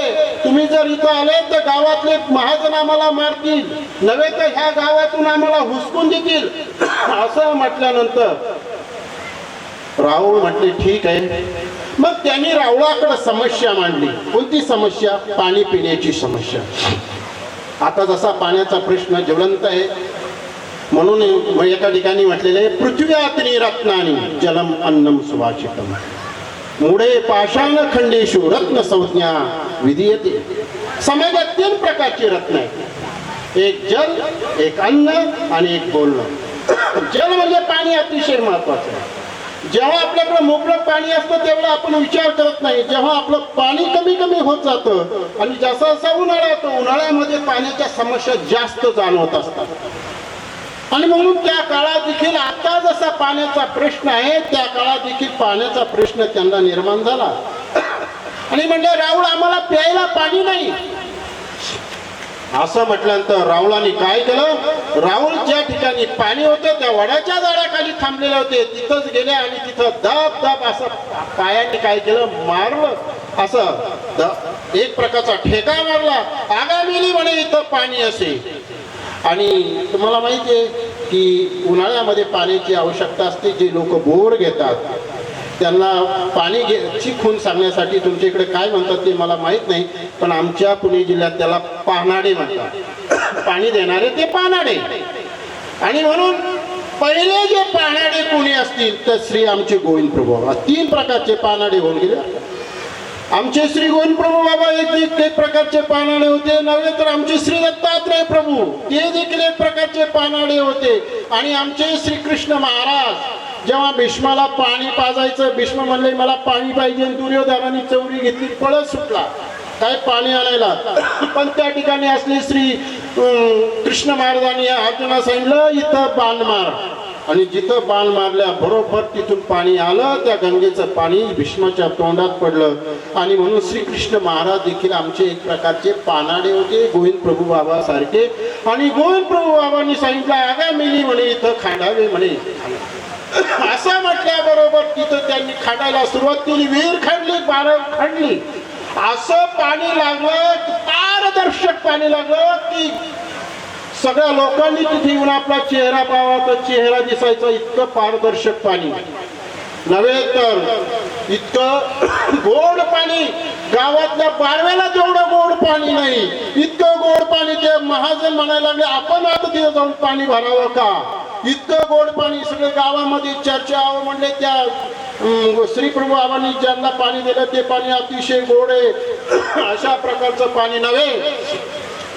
तुम्ही जर इथं आले तर गावातले महाजन आम्हाला मारतील नव्हे तर ह्या गावातून आम्हाला हुसकून देतील. असं म्हटल्यानंतर राहुल म्हटले ठीक आहे. मग त्यांनी राहुळाकडे समस्या मांडली. कोणती समस्या? पाणी पिण्याची समस्या. आता जसा पाण्याचा प्रश्न ज्वलंत आहे म्हणून एका ठिकाणी म्हटलेले पृथ्व्यातनी रत्नानी जलम अन्नम सुभाषितम मुळे पाषाण खंडेशु रत्न संज्ञा विधीयते. समाजात 3 प्रकारची रत्न आहेत. एक जल, एक अन्न आणि एक बोलणं. जल म्हणजे पाणी अतिशय महत्वाचं आहे. जेव्हा आपल्याकडे मोकळं पाणी असतं तेवढा आपण विचार करत नाही. जेव्हा आपलं पाणी कमी कमी होत जातं आणि जसा जसा उन्हाळा येतो उन्हाळ्यामध्ये पाण्याच्या समस्या जास्त जाणवत असतात. आणि म्हणून त्या काळात देखील आता जसा पाण्याचा प्रश्न आहे त्या काळात देखील पाण्याचा प्रश्न त्यांना निर्माण झाला. आणि म्हणले राहुल आम्हाला प्यायला पाणी नाही. असं म्हटल्यानंतर राहुलाने काय केलं? राहुल ज्या ठिकाणी पाणी होतं त्या वडाच्या झाडाखाली थांबलेले होते तिथंच गेले आणि तिथं दब दब असं पायाने काय केलं मारलं. असं एक प्रकारचा ठेका मारला. आगामिली म्हणे इथं पाणी असे. आणि तुम्हाला माहिती आहे की उन्हाळ्यामध्ये पाण्याची आवश्यकता असते. जे लोक बोर घेतात त्यांना पाणी खून सांगण्यासाठी तुमच्या इकडे काय म्हणतात ते मला माहीत नाही पण आमच्या पुणे जिल्ह्यात त्याला पानाडे म्हणतात. पाणी देणारे ते पानाडे. आणि म्हणून पहिले जे पानाडे कोणी असतील तर श्री आमचे गोविंद प्रभू बाबा 3 प्रकारचे पानाडे होऊन गेले. आमचे श्री गोविंद प्रभू बाबा एक प्रकारचे पानाडे होते. नव्हे तर आमचे श्री दत्तात्रय प्रभू ते देखील एक प्रकारचे पानाडे होते. आणि आमचे श्री कृष्ण महाराज जेव्हा भीष्माला पाणी पाजायचं भीष्म म्हणले मला पाणी पाहिजे. दुर्योधनाने चौरी घेतली पळत सुटला काय पाणी आणायला. पण त्या ठिकाणी असले श्री कृष्ण महाराजांनी अर्जुना सांगितलं इथं बाण मार. आणि जिथं बाण मारल्या बरोबर तिथून पाणी आलं. त्या गंगेचं पाणी भीष्माच्या तोंडात पडलं. आणि म्हणून श्रीकृष्ण महाराज देखील आमचे एक प्रकारचे पानाडे होते गोविंद प्रभू बाबा सारखे. आणि गोविंद प्रभू बाबांनी सांगितलं आगा मिली म्हणे इथं खांडावे म्हणे. असं म्हटल्याबरोबर तिथं त्यांनी खांडायला सुरुवात केली. विहीर खणली बारव खणली. असं पाणी लागलं पारदर्शक पाणी लागलं की सगळ्या लोकांनी तिथे येऊन आपला चेहरा पाहावा तर चेहरा दिसायचा. इतकं पारदर्शक पाणी नव्हे तर इतकं गोड पाणी. गावातल्या बारवेला जेवढं गोड पाणी नाही इतकं गोड पाणी. ते महाजन म्हणायला लागले आपण आता तिथे जाऊन पाणी भरावं का. इतकं गोड पाणी. सगळे गावामध्ये चर्चा म्हणले त्या श्री प्रभू बाबांनी ज्यांना पाणी दिलं ते पाणी अतिशय गोड आहे. अशा प्रकारचं पाणी नव्हे.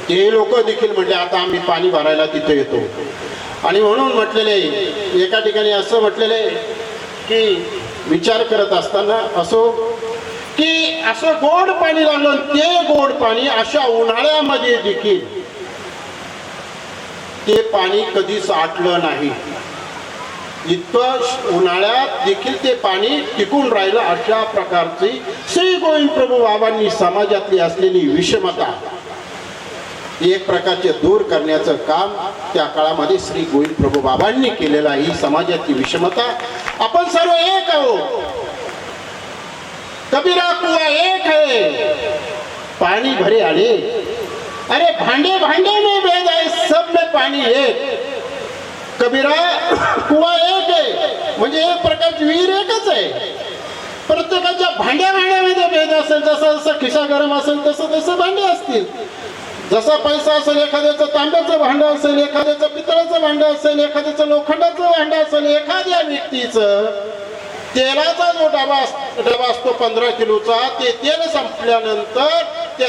ते लोक देखील म्हटले आता आम्ही पाणी भरायला तिथे येतो. आणि म्हणून म्हटलेले एका ठिकाणी असं म्हटलेले की विचार करत असताना असो की असं गोड पाणी लागलं. ते गोड पाणी अशा उन्हाळ्यामध्ये देखील ते पाणी कधीच आटलं नाही. इतकं उन्हाळ्यात देखील ते पाणी टिकून राहिलं. अशा प्रकारची श्री गोविंद प्रभू बाबांनी समाजातली असलेली विषमता एक प्रकारचे दूर करण्याचं काम त्या काळामध्ये श्री गोविंद प्रभू बाबांनी केलेलं आहे. ही समाजाची विषमता, आपण सर्व एक आहोत. कबीरा कुआ एक है, पानी भरे आले. अरे भांडे भांडे में भेद है, सब में पानी एक. कबीरा कुआ एक आहे, म्हणजे एक प्रकारची विहीर एकच आहे. प्रत्येकाच्या भांड्या भांड्यामध्ये भेद असेल. जसं जसं खिसा गरम असेल तसं तसं भांडे असतील. जसा पैसा असेल, एखाद्याचं तांब्याचं भांडं असेल, एखाद्याचं पितळाचं भांडं असेल, एखाद्याचं लोखंडाचं भांडं असेल. एखाद्या व्यक्तीचं तेलाचा जो डबा असतो 15 किलोचा, ते तेल संपल्यानंतर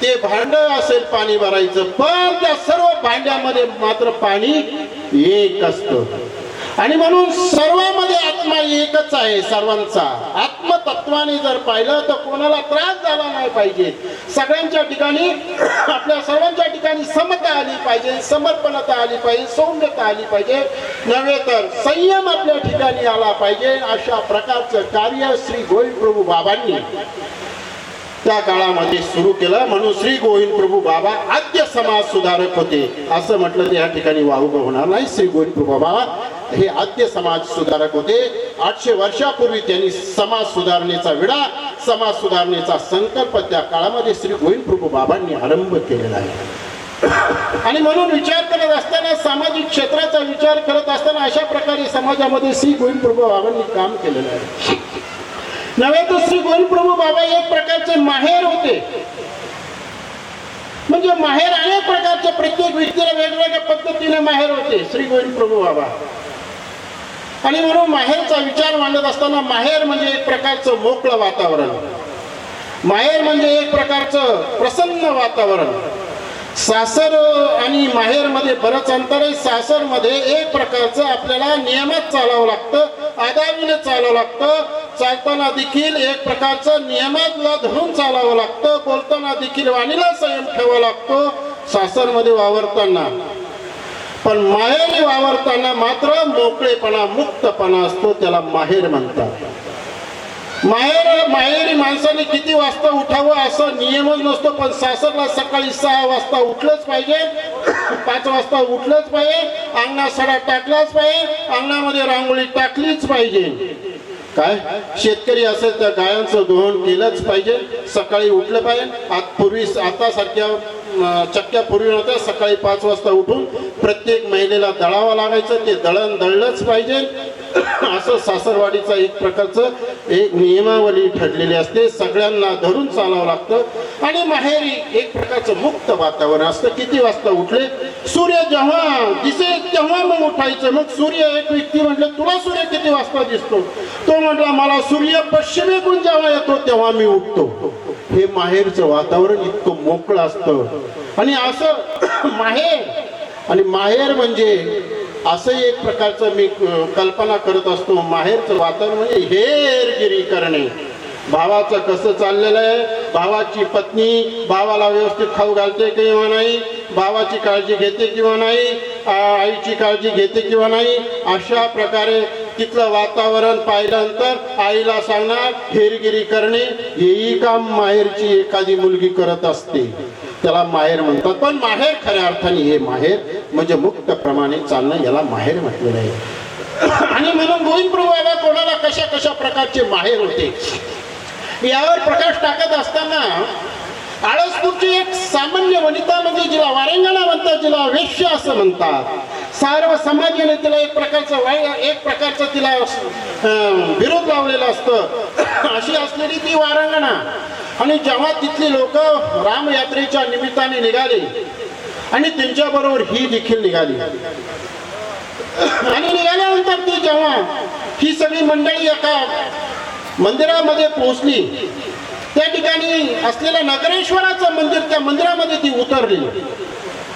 ते भांडं असेल पाणी भरायचं, पण त्या सर्व भांड्यामध्ये मात्र पाणी एक असतं. आणि म्हणून सर्वांमध्ये आत्मा एकच आहे. सर्वांचा आत्मतत्वाने जर पाहिलं तर कोणाला त्रास झाला नाही पाहिजे. सगळ्यांच्या ठिकाणी, आपल्या सर्वांच्या ठिकाणी समता आली पाहिजे, समर्पणता आली पाहिजे, सौम्यता आली पाहिजे, नव्हे तर संयम आपल्या ठिकाणी आला पाहिजे. अशा प्रकारचं कार्य श्री गोविंद प्रभू बाबांनी त्या काळामध्ये सुरू केलं. म्हणून श्री गोविंद प्रभू बाबा आद्य समाज सुधारक होते. असं म्हटलं तर या ठिकाणी वावग होणार नाही. श्री गोविंद प्रभू बाबा हे आद्य समाज सुधारक होते. 800 वर्षापूर्वी त्यांनी समाज सुधारणेचा विडा, समाज सुधारणेचा संकल्प त्या काळामध्ये श्री गोविंद प्रभू बाबांनी आरंभ केलेला आहे. आणि म्हणून विचार करत असताना, सामाजिक क्षेत्राचा विचार करत असताना अशा प्रकारे समाजामध्ये श्री गोविंद प्रभू बाबांनी काम केलेलं आहे. नव्हे तर श्री गोविंद प्रभू बाबा एक प्रकारचे माहेर होते. म्हणजे माहेर अनेक प्रकारचे, प्रत्येक व्यक्तीला वेगवेगळ्या पद्धतीने माहेर होते श्री गोविंद प्रभू बाबा. आणि म्हणून माहेरचा विचार मांडत असताना, माहेर म्हणजे एक प्रकारचं मोकळं वातावरण, माहेर म्हणजे एक प्रकारचं प्रसन्न वातावरण. सासर आणि माहेर मध्ये बरंच अंतर आहे. सासर मध्ये एक प्रकारचं आपल्याला नियमात चालावं लागतं, आदावीने चालावं लागतं. चालताना देखील एक प्रकारचं नियमातला धरून चालावं लागतं. बोलताना देखील वाणीला संयम ठेवावा लागतो सासरमध्ये वावरताना. पण माहेरी वावरताना मात्र मोकळेपणा, मुक्तपणा असतो. त्याला माहेर म्हणतात. माहेरी माणसाने किती वाजता उठावं असं नियमच नसतो. पण सासरला सकाळी 6 वाजता उठलंच पाहिजे, 5 वाजता उठलंच पाहिजे, अंगणात सडा टाकलाच पाहिजे, अंगणामध्ये रांगोळी टाकलीच पाहिजे. काय शेतकरी असेल तर गायांचं धुवण केलंच पाहिजे, सकाळी उठलं पाहिजे. आता सारख्या चक्क्या पूर्वी नव्हत्या. सकाळी 5 वाजता उठून प्रत्येक महिलेला दळावं लागायचं, ते दळण दळलंच पाहिजे. असं सासरवाडीचा एक प्रकारचं एक नियमावली ठरलेली असते. सगळ्यांना धरून चालावं लागतं. आणि माहेरी एक प्रकारचं मुक्त वातावरण असतं. किती वाजता उठले, सूर्य जेव्हा दिसेल तेव्हा मग उठायचं. मग सूर्य, एक व्यक्ती म्हटलं तुला सूर्य किती वाजता दिसतो? तो म्हटला मला सूर्य पश्चिमेकडून जेव्हा येतो तेव्हा मी उठतो. हे माहेरचं वातावरण इतकं मोकळं असतं. आणि असं माहेर, आणि माहेर म्हणजे असं एक प्रकारचं मी कल्पना करत असतो. माहेरचं वातावरण म्हणजे हेरगिरी करणे. भावाचं कसं चाललेलं आहे, भावाची पत्नी भावाला व्यवस्थित खाऊ घालते किंवा नाही, भावाची काळजी घेते किंवा नाही, आईची काळजी घेते किंवा नाही. अशा प्रकारे तिथलं वातावरण पाहिल्यानंतर आईला सांगणार हेरगिरी करणे. हेही काम माहेरची एखादी मुलगी करत असते, त्याला माहेर म्हणतात. पण माहेर खऱ्या अर्थाने हे माहेर म्हणजे मुक्त प्रमाणे चालणं, याला माहेर म्हटलेलं आहे. आणि म्हणून गोविंद प्रभू बाबा कोणाला कशा कशा प्रकारचे माहेर होते यावर प्रकाश टाकत असताना, आळसपूरची एक सामान्य वनिता म्हणजे जिला वारंगणा म्हणतात, जिला वेश्या असं म्हणतात, सर्व समाजाने तिला एक प्रकारचं तिला विरोध लावलेला असतं, अशी असलेली ती वारंगणा. आणि जेव्हा तिथली लोक रामयात्रेच्या निमित्ताने निघाले आणि त्यांच्याबरोबर ही देखील निघाली, आणि निघाल्यानंतर ती जेव्हा ही सगळी मंडळी एका मंदिरामध्ये पोहोचली, त्या ठिकाणी असलेल्या नगरेश्वराचं मंदिर, त्या मंदिरामध्ये ती उतरली.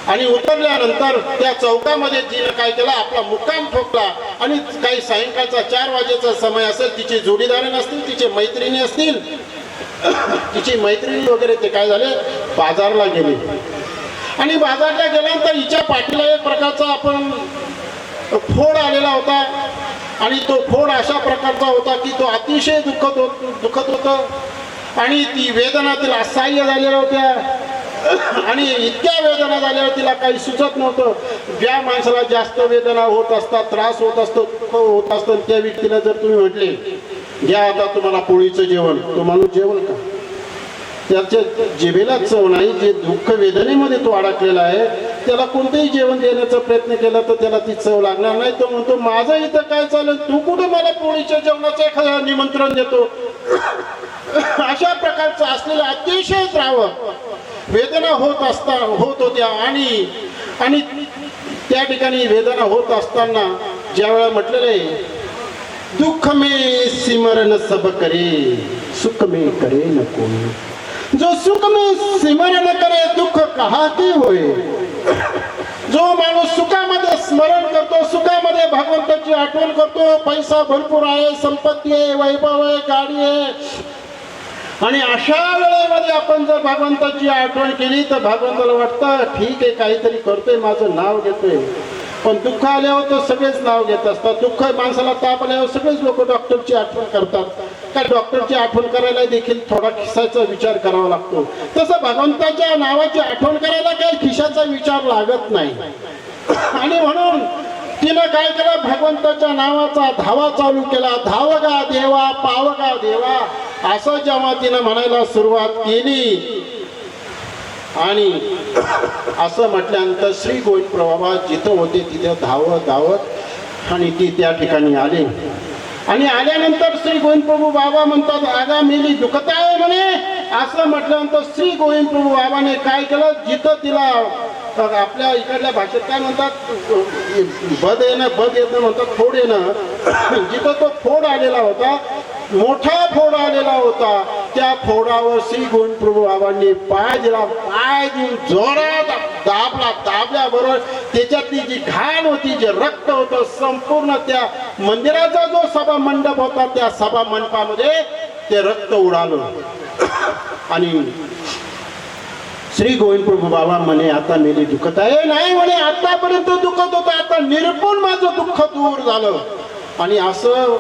आणि उतरल्यानंतर त्या चौकामध्ये तिने काय केलं, आपला मुक्काम ठोकला. आणि काही सायंकाळचा 4 वाजेचा समय असेल, तिचे जोडीदार नसतील, तिचे मैत्रिणी असतील, तिची मैत्रिणी वगैरे, ते काय झाले बाजारला गेले. आणि बाजारला गेल्यानंतर हिच्या पाठीला एक प्रकारचा आपण फोड आलेला होता आणि तो फोड अशा प्रकारचा होता की तो अतिशय दुखत होता आणि ती वेदना तिला असह्य झालेल्या होत्या आणि इतक्या वेदना झाल्यावर तिला काही सुचत नव्हतं. ज्या माणसाला जास्त वेदना होत असतात, त्रास होत असतो, दुःख होत असतं, त्या व्यक्तीला जर तुम्ही म्हटले घ्या आता तुम्हाला पोळीचं जेवण, तो माणूस जेवण का? त्याच्या जिभेला चव नाही. जे दुःख वेदनेमध्ये तो अडकलेला आहे त्याला कोणतेही जेवण देण्याचा प्रयत्न केला तर त्याला ती चव लागणार नाही. तो म्हणतो माझं इथं काय चालेल, तू कुठे मला पोळीच्या जेवणाचं एखादं निमंत्रण देतो. अशा प्रकारचं असलेलं अतिशय त्रावक वेदना होत होत्या आणि त्या ठिकाणी वेदना होत असताना ज्या वेळा म्हटलेलं आहे दुःख में सिमरन सब करे सुख में करे न कोई, जो सुख में सिमरन करे दुःख कहा की होय. जो माणूस सुखामध्ये स्मरण करतो, सुखामध्ये भगवंताची आठवण करतो, पैसा भरपूर आहे, संपत्ती आहे, वैभव आहे, गाडी आहे आणि अशा वेळेमध्ये आपण जर भगवंताची आठवण केली तर भगवंताला वाटतं ठीक आहे काहीतरी करतोय, माझं नाव घेतोय. पण दुःख आल्यावर तर सगळेच नाव घेत असतात. दुःख माणसाला ताप आल्यावर सगळेच लोक डॉक्टरची आठवण करतात. का डॉक्टरची आठवण करायला देखील थोडा खिशाचा विचार करावा लागतो. तसं भगवंताच्या नावाची आठवण करायला काही खिशाचा विचार लागत नाही. आणि म्हणून तिनं काय केलं, भगवंताच्या नावाचा धावा चालू केला. धावगा देवा पावगा देवा असं जेव्हा तिनं म्हणायला सुरुवात केली आणि असं म्हटल्यानंतर श्री गोविंद प्रभू जिथं होते तिथे धावत आणि ती त्या ठिकाणी आले आणि आल्यानंतर श्री गोविंद प्रभू बाबा म्हणतात आगा मेली दुखत आहे म्हणे. असं म्हटल्यानंतर श्री गोविंद प्रभू बाबाने काय केलं, जिथं तिला आपल्या इकडल्या भाषेत काय म्हणतात बद येणं म्हणतात फोड येणं, जिथं तो फोड आलेला होता, मोठा फोड आलेला होता, त्या फोडावर श्री गोविंद प्रभू बाबांनी पाय दिला. पाय देऊन जोरात दाबल्याबरोबर त्याच्यातली जी घाण होती, जे रक्त होतं, संपूर्ण त्या मंदिराचा जो सभा मंडप होता त्या सभा मंडपामध्ये ते रक्त उडालं. आणि श्री गोविंद प्रभू बाबा म्हणे आता मेली दुखत आहे. नाही म्हणे आतापर्यंत दुखत होतं, आता निर्गुण माझं दुःख दूर झालं. आणि असं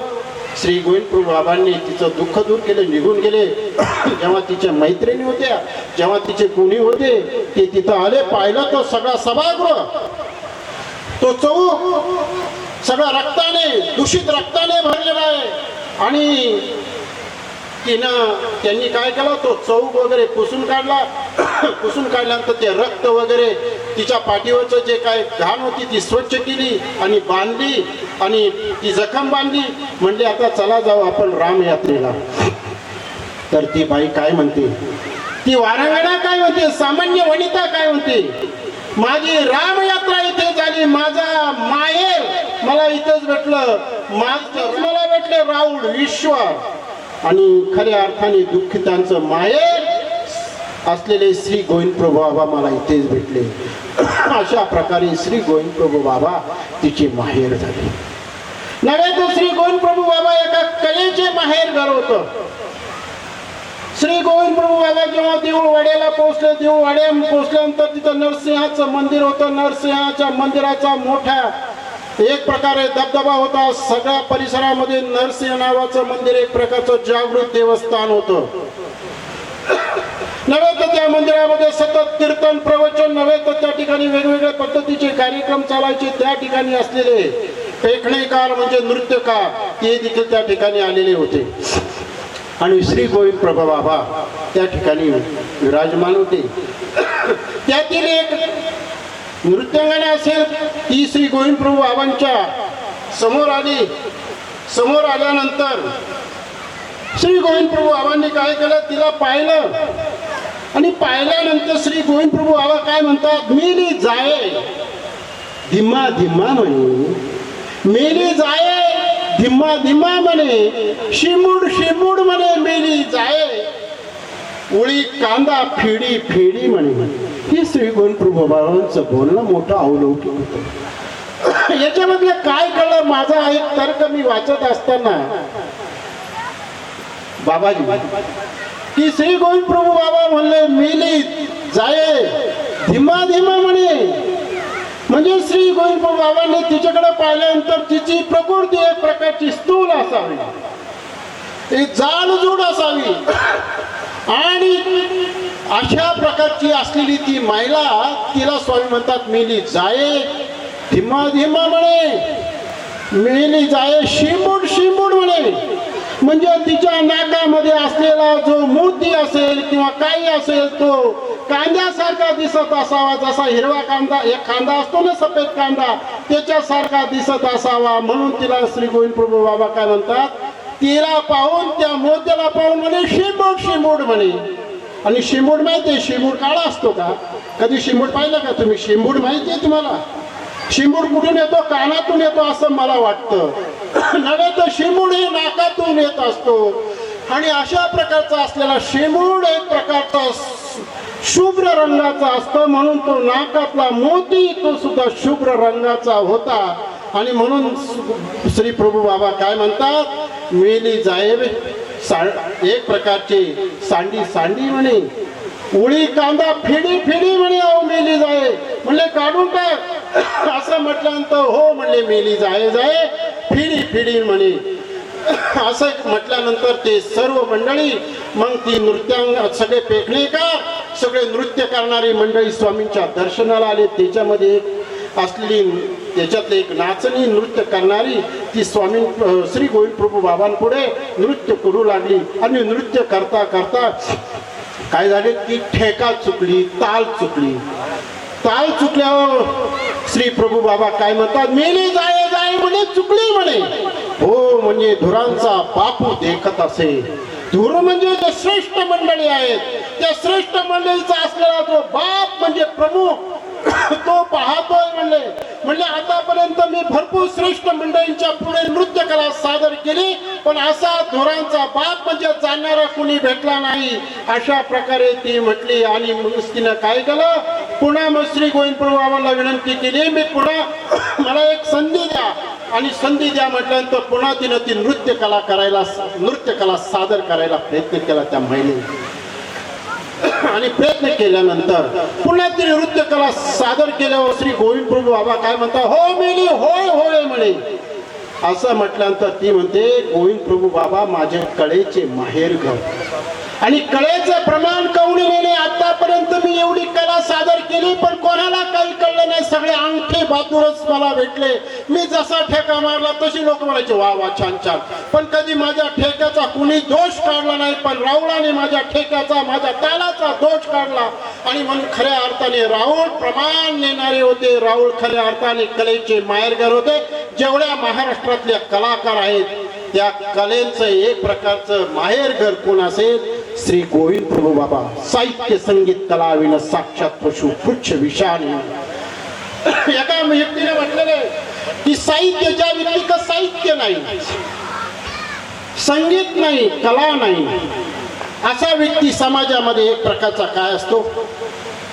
श्री गोविंद प्रभू बाबांनी तिचं दुःख दूर केलं, निघून गेले. जेव्हा तिच्या मैत्रिणी होत्या, जेव्हा तिचे कोणी होते ते तिथं आले, पाहिलं तो सगळा सभागृह, तो चौक सगळा रक्ताने, दूषित रक्ताने भरलेला आहे. आणि त्यांनी काय केलं, तो चौक वगैरे पुसून काढला. पुसून काढल्यानंतर ते रक्त वगैरे तिच्या पाठीवरचं जे काय घाण होती ती स्वच्छ केली आणि बांधली आणि ती जखम बांधली. म्हणजे आता चला जाऊ आपण रामयात्रेला. तर ती बाई काय म्हणते, ती वारंगणा काय म्हणते, सामान्य वनिता काय म्हणते, माझी रामयात्रा इथे झाली, माझा माहेर मला इथेच भेटलं, मला भेटले राऊळ ईश्वर आणि खऱ्या अर्थाने दुःखितांचं माहेर असलेले श्री गोविंद प्रभू बाबा मला इथेच भेटले. अशा प्रकारे श्री गोविंद प्रभू बाबा तिचे माहेर झाले. नव्हे तर श्री गोविंद प्रभू बाबा एका कलेचे माहेर घर होतं. श्री गोविंद प्रभू बाबा जेव्हा देऊळ वाड्याला पोहोचले, देऊळ वाड्या पोहोचल्यानंतर तिथं नरसिंहाचं मंदिर होतं. नरसिंहाच्या मंदिराचा मोठा एक प्रकारे दबदबा होता. सगळ्या परिसरामध्ये नरसिंह नावाचं मंदिर एक प्रकारचं जागृत देवस्थान होतं. नव्हे तर त्या मंदिरामध्ये सतत कीर्तन प्रवचन, नव्हे तर त्या ठिकाणी वेगवेगळ्या पद्धतीचे कार्यक्रम चालायचे. त्या ठिकाणी असलेले पेखणेकार म्हणजे नृत्यकार ते देखील त्या ठिकाणी आलेले होते. आणि श्री गोविंद प्रभू बाबा त्या ठिकाणी विराजमान होते. त्यातील एक नृत्यांगना असेल ती श्री गोविंद प्रभू बाबांच्या समोर आली. समोर आल्यानंतर श्री गोविंद प्रभू बाबांनी काय केलं, तिला पाहिलं आणि पाहिल्यानंतर श्री गोविंद प्रभू बाबा काय म्हणतात, मेली जाये धिम्मा धिम्मा म्हणे, मेली जाये धिम्मा धिम्मा म्हणे, शिमूड शिमूड म्हणे, मेली जाये उळी कांदा फेडी फेडी म्हणे. ही श्री गोविंद प्रभू बाबांचं बोलणं मोठं अवलौकिक होतं. याच्यामध्ये काय कळलं, माझा एक तर्क मी वाचत असताना बाबाजी की श्री गोविंद प्रभू बाबा म्हणले मेली जाये धीमा धीमा म्हणे. म्हणजे श्री गोविंद बाबांनी तिच्याकडे पाहिल्यानंतर तिची प्रकृती एक प्रकारची स्थूल असावी, एक जाडजूड असावी आणि अशा प्रकारची असलेली ती महिला, तिला स्वामी म्हणतात मेली जाये धीमा धीमा म्हणे, मेली जाये शिंबूड शिंबूड म्हणे. म्हणजे तिच्या नाकामध्ये असलेला जो मोती असेल किंवा काही असेल तो कांद्यासारखा दिसत असावा, जसा हिरवा कांदा एक कांदा असतो ना, सफेद कांदा, त्याच्यासारखा दिसत असावा. म्हणून तिला श्री गोविंद प्रभू बाबा काय म्हणतात, तिला पाहून त्या मोत्याला पाहून म्हणे शिंबूड शिंबूड म्हणे. आणि शिंबूड माहितीये, शिंबूड काळा असतो का? कधी शिंबूड पाहिलं का तुम्ही? शिंबूड माहितीये तुम्हाला? शिंबूड कुठून येतो? कानातून येतो असं मला वाटतं. नव्हे तर शिंबूड हे नाकातून येत असतो. आणि अशा प्रकारचा असलेला शिंबूड एक प्रकारचा शुभ्र रंगाचा असतो, म्हणून तो नाकातला मोती तो सुद्धा शुभ्र रंगाचा होता. आणि म्हणून श्री प्रभू बाबा काय म्हणतात, मेली जाये एक प्रकारची सांडी सांडी म्हणे, उळी कांदा फिडी फिडी म्हणे, अहो मेली जाये म्हणले काढून टाक. असं म्हटल्यानंतर हो म्हणले मेली जाये जाये फिडी फिडी म्हणे. असं म्हटल्यानंतर ते सर्व मंडळी मग ती नृत्यांग सगळे पेखणेकार सगळे नृत्य करणारी मंडळी स्वामींच्या दर्शनाला आले. त्याच्यामध्ये असलेली त्याच्यातले एक नाचणी नृत्य करणारी ती स्वामी श्री गोविंद प्रभू बाबांपुढे नृत्य करू लागली. आणि नृत्य करता करता काय झाले की ठेका चुकली, ताल चुकली. ताल चुकल्यावर श्री प्रभू बाबा काय म्हणतात, मेली जाये जाये म्हणे चुकली म्हणे. हो म्हणजे धुरांचा बापू देखत असे. धुर म्हणजे जे श्रेष्ठ मंडळी आहेत, त्या श्रेष्ठ मंडळीचा असलेला जो बाप म्हणजे प्रमुख तो पाहतोय म्हणले. म्हणजे आतापर्यंत मी भरपूर श्रेष्ठ मंडळींच्या पुढे नृत्य कला सादर केली, पण असा धुरांचा बाप म्हणजे जाणणारा कुणी भेटला नाही. अशा प्रकारे ती म्हटली. आणि मग तिनं काय केलं, पुन्हा मग श्री गोविंद प्रभू बाबांना विनंती केली, मी पुन्हा मला एक संधी द्या. आणि संधी द्या म्हटल्यानंतर पुन्हा तिनं ती नृत्य कला सादर करायला प्रयत्न केला त्या महिलेने. आणि प्रयत्न केल्यानंतर पुन्हा ती नृत्य कला सादर केल्यावर श्री गोविंद प्रभू बाबा काय म्हणतात, हो मेली होय होय म्हणे. असं म्हटल्यानंतर ती म्हणते, गोविंद प्रभू बाबा माझ्या कलेचे माहेर घर. आणि कलेचं प्रमाण कवडीने आतापर्यंत मी एवढी कला सादर केली, पण कोणाला काही कळलं नाही. सगळे अंगठे बहादूरच मला भेटले. मी जसा ठेका मारला तशी लोक म्हणायचे वा वा छान छान, पण कधी माझ्या ठेक्याचा कुणी दोष काढला नाही. पण राहुळाने माझ्या ठेक्याचा माझ्या तालाचा दोष काढला. आणि म्हणून खऱ्या अर्थाने राहुळ प्रमाण नेणारे होते. राहुळ खऱ्या अर्थाने कलेचे माहेरघर होते. जेवढ्या महाराष्ट्रातले कलाकार आहेत त्या कलेचं एक प्रकारचं माहेरघर कोण असेल, श्री गोविंद प्रभू बाबा. साहित्य संगीत कला विन साक्षात पशु पुच्छ विषाणी. एका व्यक्तीने म्हटलेलं की साहित्य, ज्या व्यक्तीचं साहित्य नाही, संगीत नाही, कला नाही, असा व्यक्ती समाजामध्ये एक प्रकारचा काय असतो,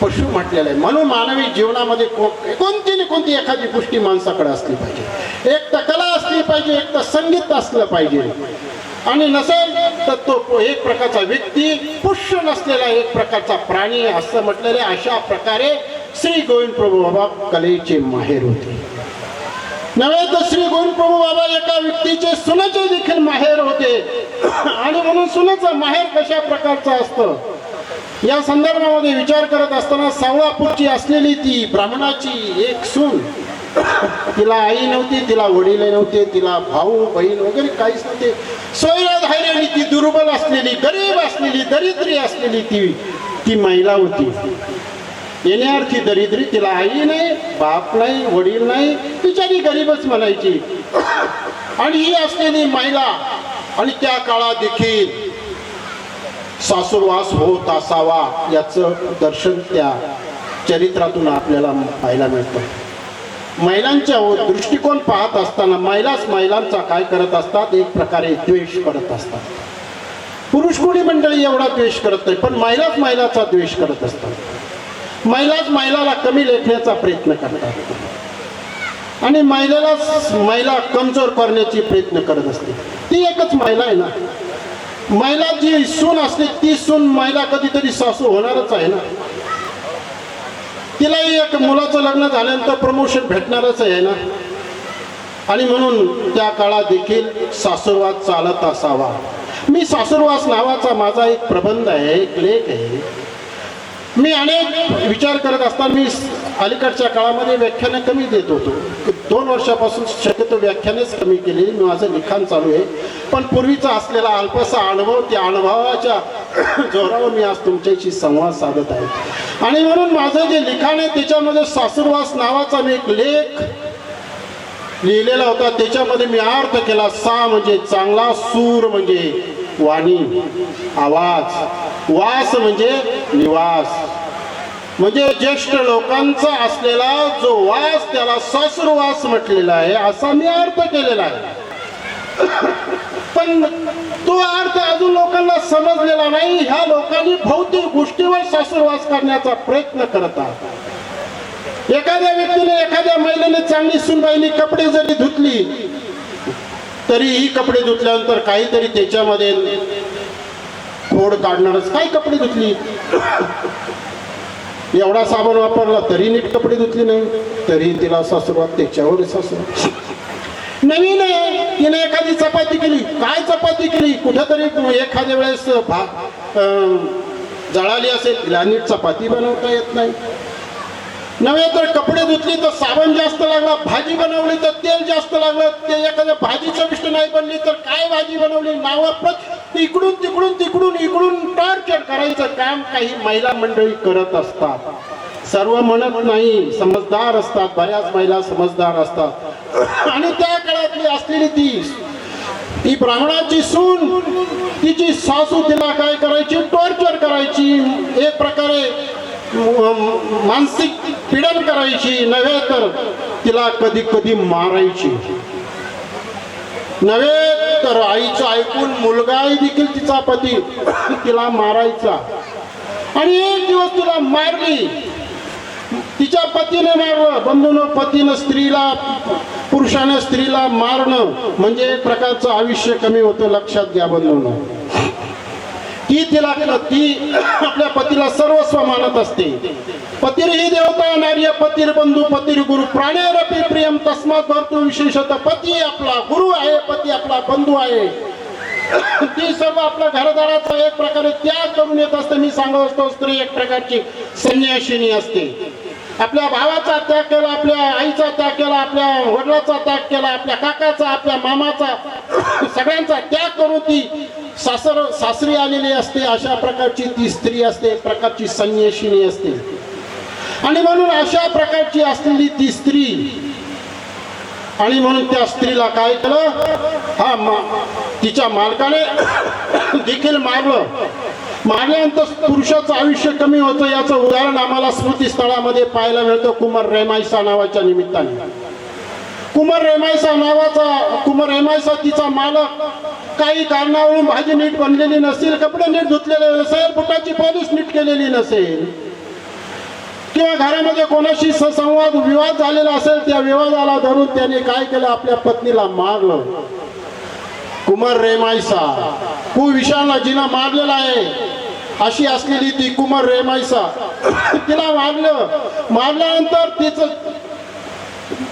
पशु म्हटलेला आहे. म्हणून मानवी जीवनामध्ये कोणती ना कोणती एखादी गोष्टी माणसाकडे असली पाहिजे. एक तर कला असली पाहिजे, एक तर संगीत असलं पाहिजे. आणि नसेल तर तो एक प्रकारचा व्यक्ती, पुष्य नसलेला एक प्रकारचा प्राणी असं म्हटलेले. अशा प्रकारे श्री गोविंद प्रभू बाबा कलेचे माहेर होते. नव्हे तर श्री गोविंद प्रभू बाबा एका व्यक्तीचे सुनेचे देखील माहेर होते. आणि म्हणून सुनेचं माहेर कशा प्रकारचं असतं या संदर्भामध्ये विचार करत असताना, सावळापूरची असलेली ती ब्राह्मणाची एक सून, तिला आई नव्हती, तिला वडील नव्हते, तिला भाऊ बहीण वगैरे काहीच नव्हते. सोयराधार्याने ती दुर्बल असलेली, गरीब असलेली, दरिद्री असलेली ती महिला होती. येण्यार्थी दरिद्री, तिला आई नाही, बाप नाही, वडील नाही, बिचारी गरीबच म्हणायची. आणि ही असलेली महिला, आणि त्या काळात देखील सासुरवास होत असावा याचं दर्शन त्या चरित्रातून आपल्याला पाहायला मिळतं. महिलांच्या दृष्टिकोन पाहत असताना महिलांचा काय करत असतात, एक प्रकारे द्वेष करत असतात. पुरुष कोणी मंडळी एवढा द्वेष करत नाही, पण महिलाचा द्वेष करत असतात. महिलाला कमी लेखण्याचा प्रयत्न करतात आणि महिला कमजोर करण्याची प्रयत्न करत असते. ती एकच महिला आहे ना. महिला जी सून असते ती सून महिला कधीतरी सासू होणारच आहे ना. तिलाही एक मुलाचं लग्न झाल्यानंतर प्रमोशन भेटणारच आहे ना, आणि म्हणून त्या काळात देखील सासुरवास चालत असावा. मी सासुरवास नावाचा माझा एक प्रबंध आहे, एक लेख आहे. मी अनेक विचार करत असताना मी अलीकडच्या काळामध्ये व्याख्यानं कमी देत होतो. 2 वर्षापासून शक्यतो व्याख्यानेच कमी केली. माझं लिखाण चालू आहे, पण पूर्वीचा असलेला अल्पसा अनुभव, त्या अनुभवाच्या जोरावर मी आज तुमच्याशी संवाद साधत आहे. आणि म्हणून माझं जे लिखाण आहे त्याच्यामध्ये सासुरवास नावाचा मी एक लेख लिहिलेला होता. त्याच्यामध्ये मी अर्थ केला. सा म्हणजे चांगला, सूर म्हणजे वाणी, आवाज, वास म्हणजे निवास, म्हणजे ज्येष्ठ लोकांचा असलेला जो वास त्याला सासुरवास म्हटलेला आहे, असा मी अर्थ केलेला आहे. पण तो अर्थ अजून लोकांना समजलेला नाही. ह्या लोकांनी भौतिक गोष्टीवर सासुरवास करण्याचा प्रयत्न करतात. एखाद्या व्यक्तीने, एखाद्या महिलेने चांगली सुनबाईने कपडे जरी धुतली तरी ही कपडे धुतल्यानंतर काहीतरी त्याच्यामध्ये खोड काढणारच. काय कपडे धुतली, एवढा साबण वापरला तरी नीट कपडे धुतली नाही, तरी तिला सासुरवास त्याच्यावर सासुरवास. नवीन आहे, तिने एखादी चपाती केली, काय चपाती केली, कुठेतरी एखाद्या वेळेस जळाली असेल, तिला नीट चपाती बनवता येत नाही. नव्हे तर कपडे धुतली तर साबण जास्त लागला, भाजी बनवली तर तेल जास्त लागलं, ते एखाद्या भाजी चविष्ट नाही बनली तर काय भाजी बनवली, नावाप्रत इकडून तिकडून तिकडून इकडून टॉर्चर करायचं काम काही महिला मंडळी करत असतात. सर्व म्हणत नाही, समजदार असतात, बऱ्याच महिला समजदार असतात. आणि त्या काळातली असलेली ती ब्राह्मणाची सून, तिची सासू तिला काय करायची, टॉर्चर करायची, एक प्रकारे मानसिक पीडन करायची. नव्हे तर तिला कधी कधी मारायची. नव्हे तर आईचं ऐकून मुलगाही देखील तिचा पती तिला मारायचा. आणि एक दिवस तिला मारली, तिच्या पतीने मारलं. बंधूनं, पतीनं स्त्रीला, पुरुषाने स्त्रीला मारणं म्हणजे एक प्रकारचं आयुष्य कमी होतं. लक्षात घ्या बंधूनं. ती आपल्या पतीला सर्वस्व मानत असते. पतिर्हि देवता नार्य पतिर्बंधू पतिर्गुरु प्राणेरपि प्रियम तस्मात् भर्तृ विशेषतः. पती आपला गुरु आहे, पती आपला बंधू आहे. ती सर्व आपल्या घरदाराचा एक प्रकारे त्याग करून येत असते. मी सांगत असतो, स्त्री एक प्रकारची संन्यासिनी असते. आपल्या भावाचा त्याग केला, आपल्या आईचा त्याग केला, आपल्या वडिलाचा त्याग केला, आपल्या काकाचा, आपल्या मामाचा, सगळ्यांचा त्याग करून ती सासरी आलेली असते. अशा प्रकारची ती स्त्री असते, एक प्रकारची संन्यासिनी असते. आणि म्हणून अशा प्रकारची असलेली ती स्त्री, आणि म्हणून त्या स्त्रीला काय केलं, तिच्या मालकाने देखील मारलं. मारल्यानंतर पुरुषाचं आयुष्य कमी होतं. याचं उदाहरण आम्हाला स्मृतीस्थळामध्ये पाहायला मिळतं कुमार रेमायसा नावाच्या निमित्ताने. कुमार रेमायसा तिचा मालक काही कारणावरून भाजी नीट बनलेली नसेल, कपडे नीट धुतलेले नसेल, बुटाची पॉलिश नीट केलेली नसेल, किंवा घरामध्ये कोणाशी संवाद विवाद झालेला असेल, त्या विवादाला धरून त्याने काय केलं, आपल्या पत्नीला मारलं. कुमार रेमायसा, कुविषाला जिला मारलेला आहे अशी असलेली ती कुमार रेमायसा, तिला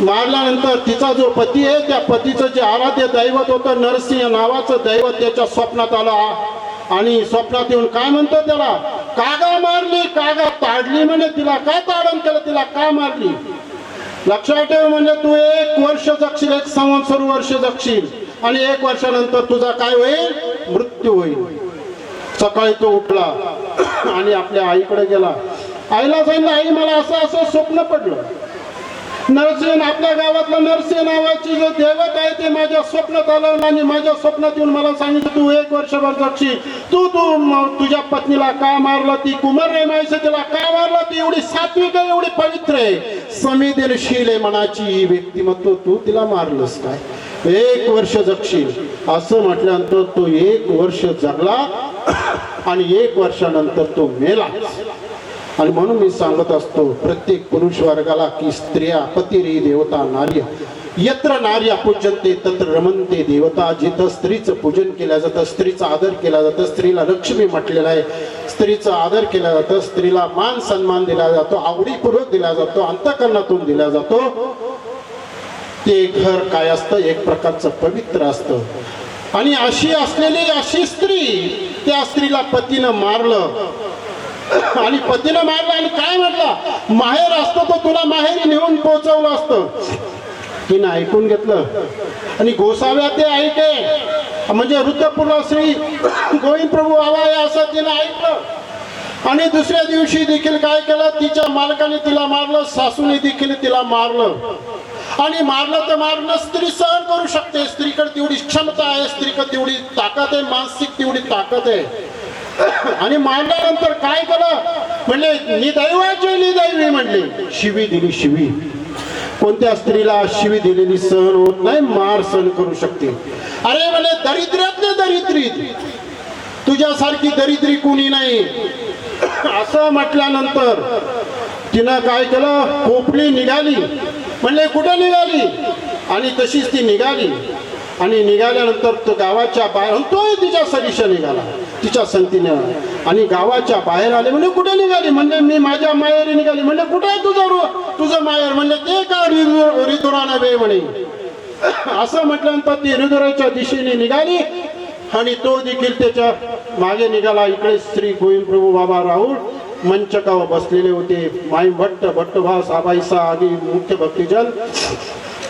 मारल्यानंतर तिचा जो पती आहे, त्या पतीचं जे आराध्य दैवत होतं, नरसिंह नावाचं दैवत, त्याच्या स्वप्नात आला. आणि स्वप्नात येऊन काय म्हणतो त्याला, कागा मारली, कागा ताडली. म्हणजे तिला काय ताडण केलं, तिला का मारली. लक्षात ठेव, म्हणजे तू 1 वर्ष जगशील, 1 संवत्सर वर्ष जगशील, आणि 1 वर्षानंतर तुझा काय होईल, मृत्यू होईल. सकाळी तो उठला आणि आपल्या आईकडे गेला. आईला सांगितलं, आई मला असं स्वप्न पडलं. नरसिंह, आपल्या गावातला नरसिंह नावाची जो दैवत आहे ते माझ्या स्वप्नात आलं, आणि माझ्या स्वप्नात येऊन मला सांगितलं तू 1 वर्षभर जगशील. तू तुझ्या पत्नीला का मारलं, ती कुमार रेमायसा तिला का मारलं, ती एवढी सात्विक आहे, एवढी पवित्र आहे, संवेदनशील आहे मनाची व्यक्तिमत्व, तू तिला मारलंस काय, 1 वर्ष जगशील. असं म्हटल्यानंतर तो 1 वर्ष जगला आणि 1 वर्षानंतर तो मेला. आणि म्हणून मी सांगत असतो प्रत्येक पुरुष वर्गाला की स्त्रिया पतिर्हि देवता नार्य यत्र नार्या पूजन्ते तत्र रमन्ते देवता. जिथं स्त्रीचं पूजन केलं जातं, स्त्रीचा आदर केला जातं, स्त्रीला लक्ष्मी म्हटलेलं आहे, स्त्रीचा आदर केला जातं, स्त्रीला मान सन्मान दिला जातो, आवडीपूर्वक दिला जातो, अंतःकरणातून दिला जातो, ते घर काय असतं, एक प्रकारचं पवित्र असतं. आणि अशी असलेली अशी स्त्री, त्या स्त्रीला पतीनं मारलं आणि पतीनं मारलं आणि काय म्हटलं, माहेर असतो तो तुला माहेरी नेऊन पोहोचवलं असतं. तिनं ऐकून घेतलं आणि गोसाव्या ते ऐके म्हणजे वृद्धपूर्व श्री गोविंद प्रभू बाबा आहे असं तिनं ऐकलं. आणि दुसऱ्या दिवशी देखील काय केलं, तिच्या मालकाने तिला मारलं, सासूने देखील तिला मारलं. आणि मारलं तर मारलं, स्त्री सहन करू शकते, स्त्रीकडे तेवढी क्षमता आहे, स्त्रीकडे तेवढी ताकद आहे, मानसिक तेवढी ताकद आहे. आणि मारल्यानंतर काय केलं, म्हणले निदैवाची निदैवी म्हणले, शिवी दिली. शिवी कोणत्या स्त्रीला शिवी दिलेली सहन होत नाही, मार सहन करू शकते. अरे म्हणे दरिद्र्यातले दरिद्री, तुझ्यासारखी दरिद्री कुणी नाही असं म्हटल्यानंतर तिनं काय केलं, खोपली निघाली. म्हणले कुठे निघाली, आणि तशीच ती निघाली. आणि निघाल्यानंतर तो गावाच्या बाहेर, तोही तिच्या सरीशा निघाला तिच्या संगतीनं. आणि गावाच्या बाहेर आले. म्हणजे कुठे निघाली, म्हणजे मी माझ्या माहेरी निघाली. म्हणजे कुठे आहे तुझं माहेर, म्हणजे ते का रिधुरा नव्हे म्हणे. असं म्हटल्यानंतर ती रिधुराच्या दिशेने निघाली आणि तो देखील त्याच्या मागे निघाला. इकडे श्री गोविंद प्रभू बाबा राहुल मंचकावर बसलेले होते. माई भट्ट, भट्टभास, आबाईसा आदी मुख्य भक्तिजन,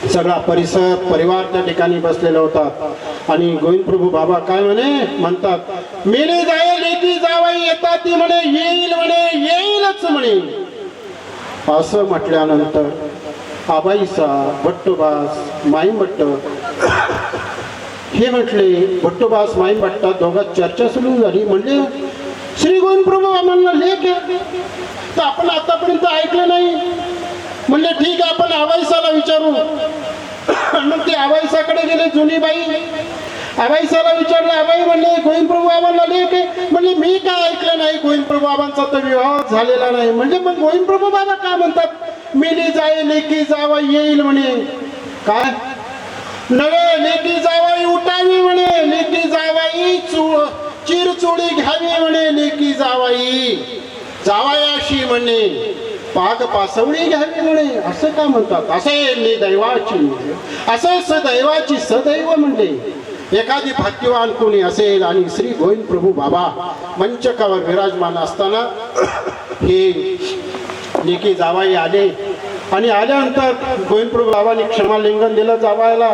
सगळा परिसर परिवार त्या ठिकाणी बसलेला होता. आणि गोविंद प्रभू बाबा काय म्हणतात, मेले जाईल एकी जावाई येतात ती म्हणे, येईल म्हणे, येईलच म्हणे. असं म्हटल्यानंतर आबाईसा, भट्टभास, माई भट्ट हे म्हटले, भट्टभास माई भट्ट दोघात चर्चा सुरू झाली. म्हणजे श्री गोविंद प्रभू आम्हाला लेख आहे तर आपण आतापर्यंत ऐकलं नाही. म्हणले ठीक आहे, आपण आबाईसाला विचारू. मग ते आबाईसाकडे गेले. जुनी बाई आबाईसाला विचारलं. आबाई म्हणले गोविंद प्रभू आम्हाला लेख आहे. म्हणले मी काय ऐकलं नाही, गोविंद प्रभू बाबांचा तर विवाह झालेला नाही. म्हणजे मग गोविंद प्रभू बाबा काय म्हणतात, मेली जाई लेकी जावा येईल म्हणे. काय नवे लेकी जावाई उठावी म्हणे, लेकी जावाई चिरचोळी घ्यावी म्हणे, लेकी जावाई जावायाशी म्हणे पाग पासवणी घ्यावी म्हणे. असं का म्हणतात, असे दैवाची, असे सदैवाची सदैव म्हणले. एखादी भाग्यवान कोणी असेल आणि श्री गोविंद प्रभू बाबा मंचकावर विराजमान असताना हे लेकी जावाई आले. आणि आल्यानंतर गोविंद प्रभू बाबांनी क्षमालिंगन दिलं जावायला.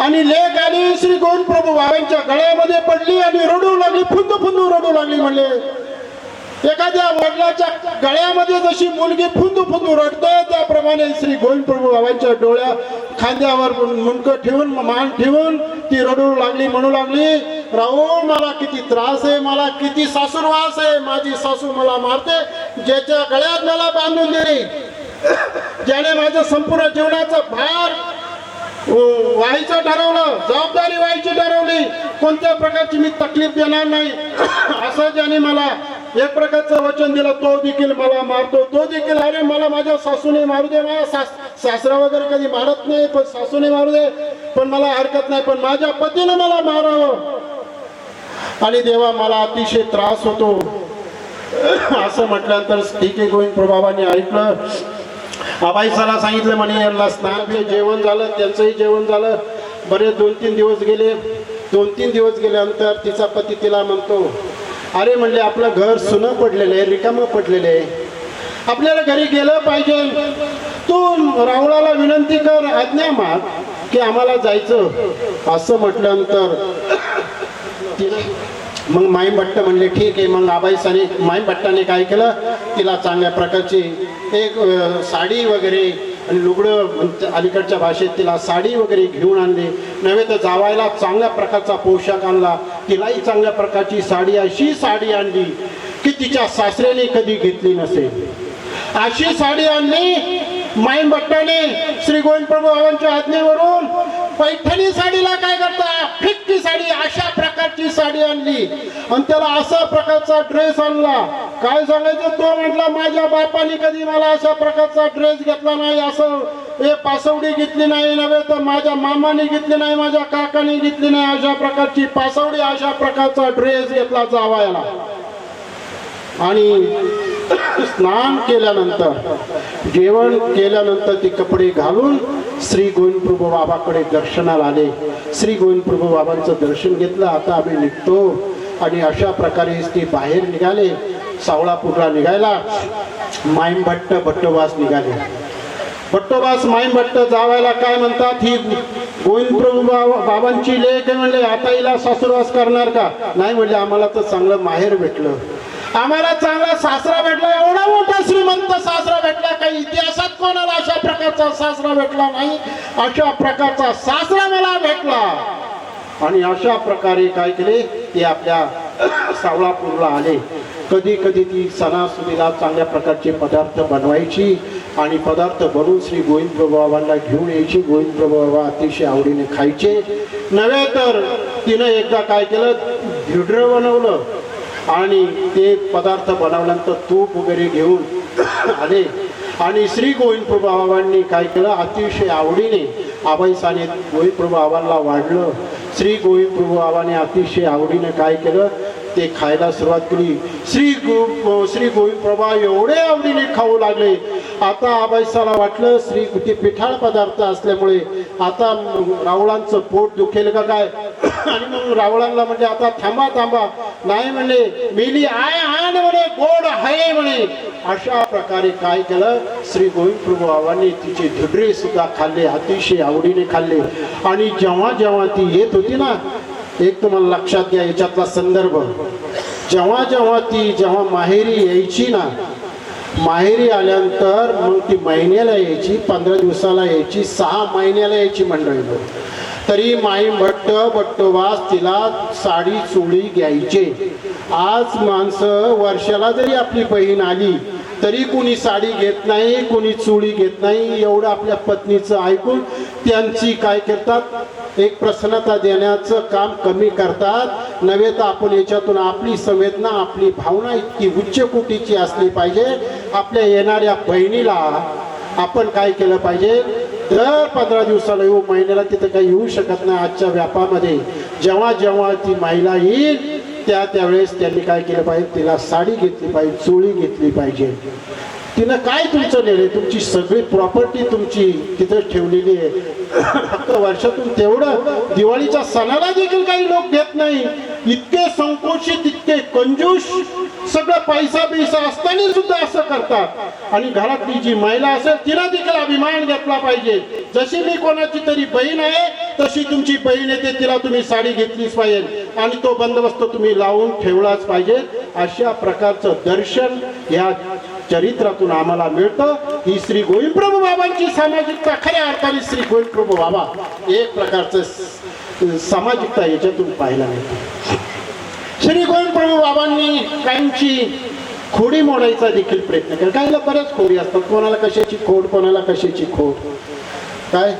आणि लेक आली, श्री गोविंद प्रभू बाबांच्या गळ्यामध्ये पडली आणि रडू लागली, फुंदू फुंदू रडू लागली. म्हणले एखाद्या वडिलाच्या गळ्यामध्ये जशी मुलगी फुंदू फुंदू रडते, त्याप्रमाणे श्री गोविंद प्रभू बाबांच्या डोळ्या खांद्यावर मुंडकं ठेवून, मान ठेवून ती रडू लागली. म्हणू लागली, राहुल मला किती त्रास आहे, मला किती सासूरवास आहे, माझी सासू मला मारते, ज्याच्या गळ्यात मला बांधून दिली, ज्याने माझं संपूर्ण जीवनाचा भार व्हायचं ठरवलं, जबाबदारी व्हायची ठरवली, कोणत्या प्रकारची मी तकलीफ देणार नाही असं ज्याने मला एक प्रकारचं वचन दिलं, तो देखील मला मारतो. तो देखील, अरे मला माझ्या सासूने मारू दे, माझ्या सासरा वगैरे कधी मारत नाही, पण सासूने मारू दे, पण मला हरकत नाही, पण माझ्या पतीने मला मारावं. आणि देवा मला अतिशय त्रास होतो असं म्हटल्यानंतर ठीक आहे, गोविंद प्रभावाने ऐकलं. आबाईसाला सांगितलं म्हणे यांना स्नान, जेवण झालं, त्यांचंही जेवण झालं. बरेच 2-3 दिवस गेले. 2-3 दिवस गेल्यानंतर तिचा पती तिला म्हणतो, अरे म्हणले आपलं घर सुनं पडलेलं आहे, रिकामं पडलेलं आहे, आपल्याला घरी गेलं पाहिजे, तू राहुलाला विनंती कर, आज्ञा माग की आम्हाला जायचं. असं म्हटल्यानंतर मग माई भट्ट म्हणले ठीक आहे. मग आबाईसाने माई भट्टाने काय केलं, तिला चांगल्या प्रकारची एक साडी वगैरे आणि लुगडं, अलीकडच्या भाषेत तिला साडी वगैरे घेऊन आणली. नव्हे तर जावायला चांगल्या प्रकारचा पोशाख आणला, तिलाही चांगल्या प्रकारची साडी, अशी साडी आणली की तिच्या सासऱ्याने कधी घेतली नसेल. अशी साडी आणली माई भट्टाने श्री गोविंद प्रभू बाबांच्या आज्ञेवरून. पैठणी साडीला काय करता, फिक्की साडी, अशा प्रकारची साडी आणली आणि त्याला असा प्रकारचा ड्रेस आणला. काय सांगायचं, तो म्हटला माझ्या बापाने कधी मला अशा प्रकारचा ड्रेस घेतला नाही, असं हे पासवडी घेतली नाही नव्हे तर माझ्या मामाने घेतली नाही, माझ्या काकाने घेतली नाही, अशा प्रकारची पासवडी, अशा प्रकारचा ड्रेस घेतला जावयाला. आणि स्नान केल्यानंतर, जेवण केल्यानंतर ते कपडे घालून श्री गोविंदप्रभू बाबाकडे दर्शनाला आले. श्री गोविंदप्रभू बाबांचं दर्शन घेतलं. आता आम्ही निघतो. आणि अशा प्रकारे ते बाहेर निघाले. सावळापूरला निघायला माईमभट्ट भट्टोबास निघाले. भट्टोबास माईमभट्ट जावायला काय म्हणतात, ही गोविंदप्रभू बाबांची लेक आहे म्हणले, आता हिला सासुरवास करणार का? नाही म्हणले, आम्हाला तर चांगलं माहेर भेटलं, आम्हाला चांगला सासरा भेटला, एवढा मोठा श्रीमंत सासरा भेटला, काही इतिहासात कोणाला अशा प्रकारचा सासरा भेटला नाही, अशा प्रकारचा सासरा मला भेटला. आणि अशा प्रकारे काय केले, ते आपल्या सावळापूरला आले. कधी कधी ती सणासुदीला चांगल्या प्रकारचे पदार्थ बनवायची आणि पदार्थ बनवून श्री गोविंदप्रभू बाबांना घेऊन यायची. गोविंदप्रभू बाबा अतिशय आवडीने खायचे. नव्हे तर तिनं एकदा काय केलं, भिडरं बनवलं आणि ते पदार्थ बनवल्यानंतर तूप वगैरे घेऊन आले. आणि श्री गोविंदप्रभू बाबांनी काय केलं, अतिशय आवडीने आबाईसाने गोविंदप्रभू बाबांना वाढलं. श्री गोविंदप्रभू बाबांनी अतिशय आवडीने काय केलं, ते खायला सुरुवात केली. श्री गोविंदप्रभू एवढे आवडीने खाऊ लागले. आता आबाईसाला वाटलं श्री ते पिठाळ पदार्थ असल्यामुळे आता रावळांचं पोट दुखेल का काय. आणि मग रावळांना म्हणजे आता थांबा थांबा, नाही म्हणले, मेली आय आण म्हणे, गोड आहे म्हणे. अशा प्रकारे काय केलं, श्री गोविंदप्रभू बाबांनी तिचे धिडरे सुद्धा खाल्ले, अतिशय आवडीने खाल्ले. आणि जेव्हा जेव्हा ती येत होती ना, एक तुम्हाला लक्षात घ्या याच्यातला संदर्भ, जेव्हा माहेरी यायची ना, माहेरी आल्यानंतर मग ती महिन्याला यायची, 15 दिवसाला यायची, 6 महिन्याला यायची मंडळी. तरी माईमभट्ट भट्टोबास तिला साडी चोळी घ्यायचे. आज माणसं वर्षाला जरी आपली बहीण आली तरी कोणी साडी घेत नाही, कोणी चोळी घेत नाही. एवढं आपल्या पत्नीचं ऐकून त्यांची काय करतात, एक प्रसन्नता देण्याचं काम कमी करतात. नव्हे तर आपण याच्यातून आपली संवेदना, आपली भावना इतकी उच्च कोटीची असली पाहिजे. आपल्या येणाऱ्या बहिणीला आपण काय केलं पाहिजे, दर 15 दिवसाला येऊ, महिन्याला तिथं काही येऊ शकत नाही आजच्या व्यापामध्ये. जेव्हा जेव्हा ती महिला येईल त्यावेळेस त्यांनी काय केलं पाहिजे, तिला साडी घेतली पाहिजे, चोळी घेतली पाहिजे. तिनं काय तुमचं नेले, तुमची सगळी प्रॉपर्टी तुमची तिथं ठेवलेली आहे. फक्त वर्षातून तेवढं दिवाळीच्या सणाला देखील काही लोक घेत नाही. इतके संकोचित, इतके कंजूस, सगळं पैसा बिसा असताना सुद्धा असं करतात. आणि घरातली जी महिला असेल तिला देखील अभिमान घेतला पाहिजे. जशी मी कोणाची तरी बहीण आहे तशी तुमची बहीण येते, तिला तुम्ही साडी घेतलीच पाहिजे आणि तो बंदोबस्त तुम्ही लावून ठेवलाच पाहिजे. अशा प्रकारचं दर्शन या चरित्रातून आम्हाला मिळतं. ही श्री गोविंदप्रभू बाबांची सामाजिकता, खऱ्या अर्थाने श्री गोविंदप्रभू बाबा एक प्रकारचं सामाजिकता याच्यातून पाहायला मिळते. श्री गोविंदप्रभू बाबांनी काहींची खोडी मोडायचा देखील प्रयत्न केला. काहीला बऱ्याच खोडी असतात, कोणाला कशाची खोड, कोणाला कशाची खोड, काय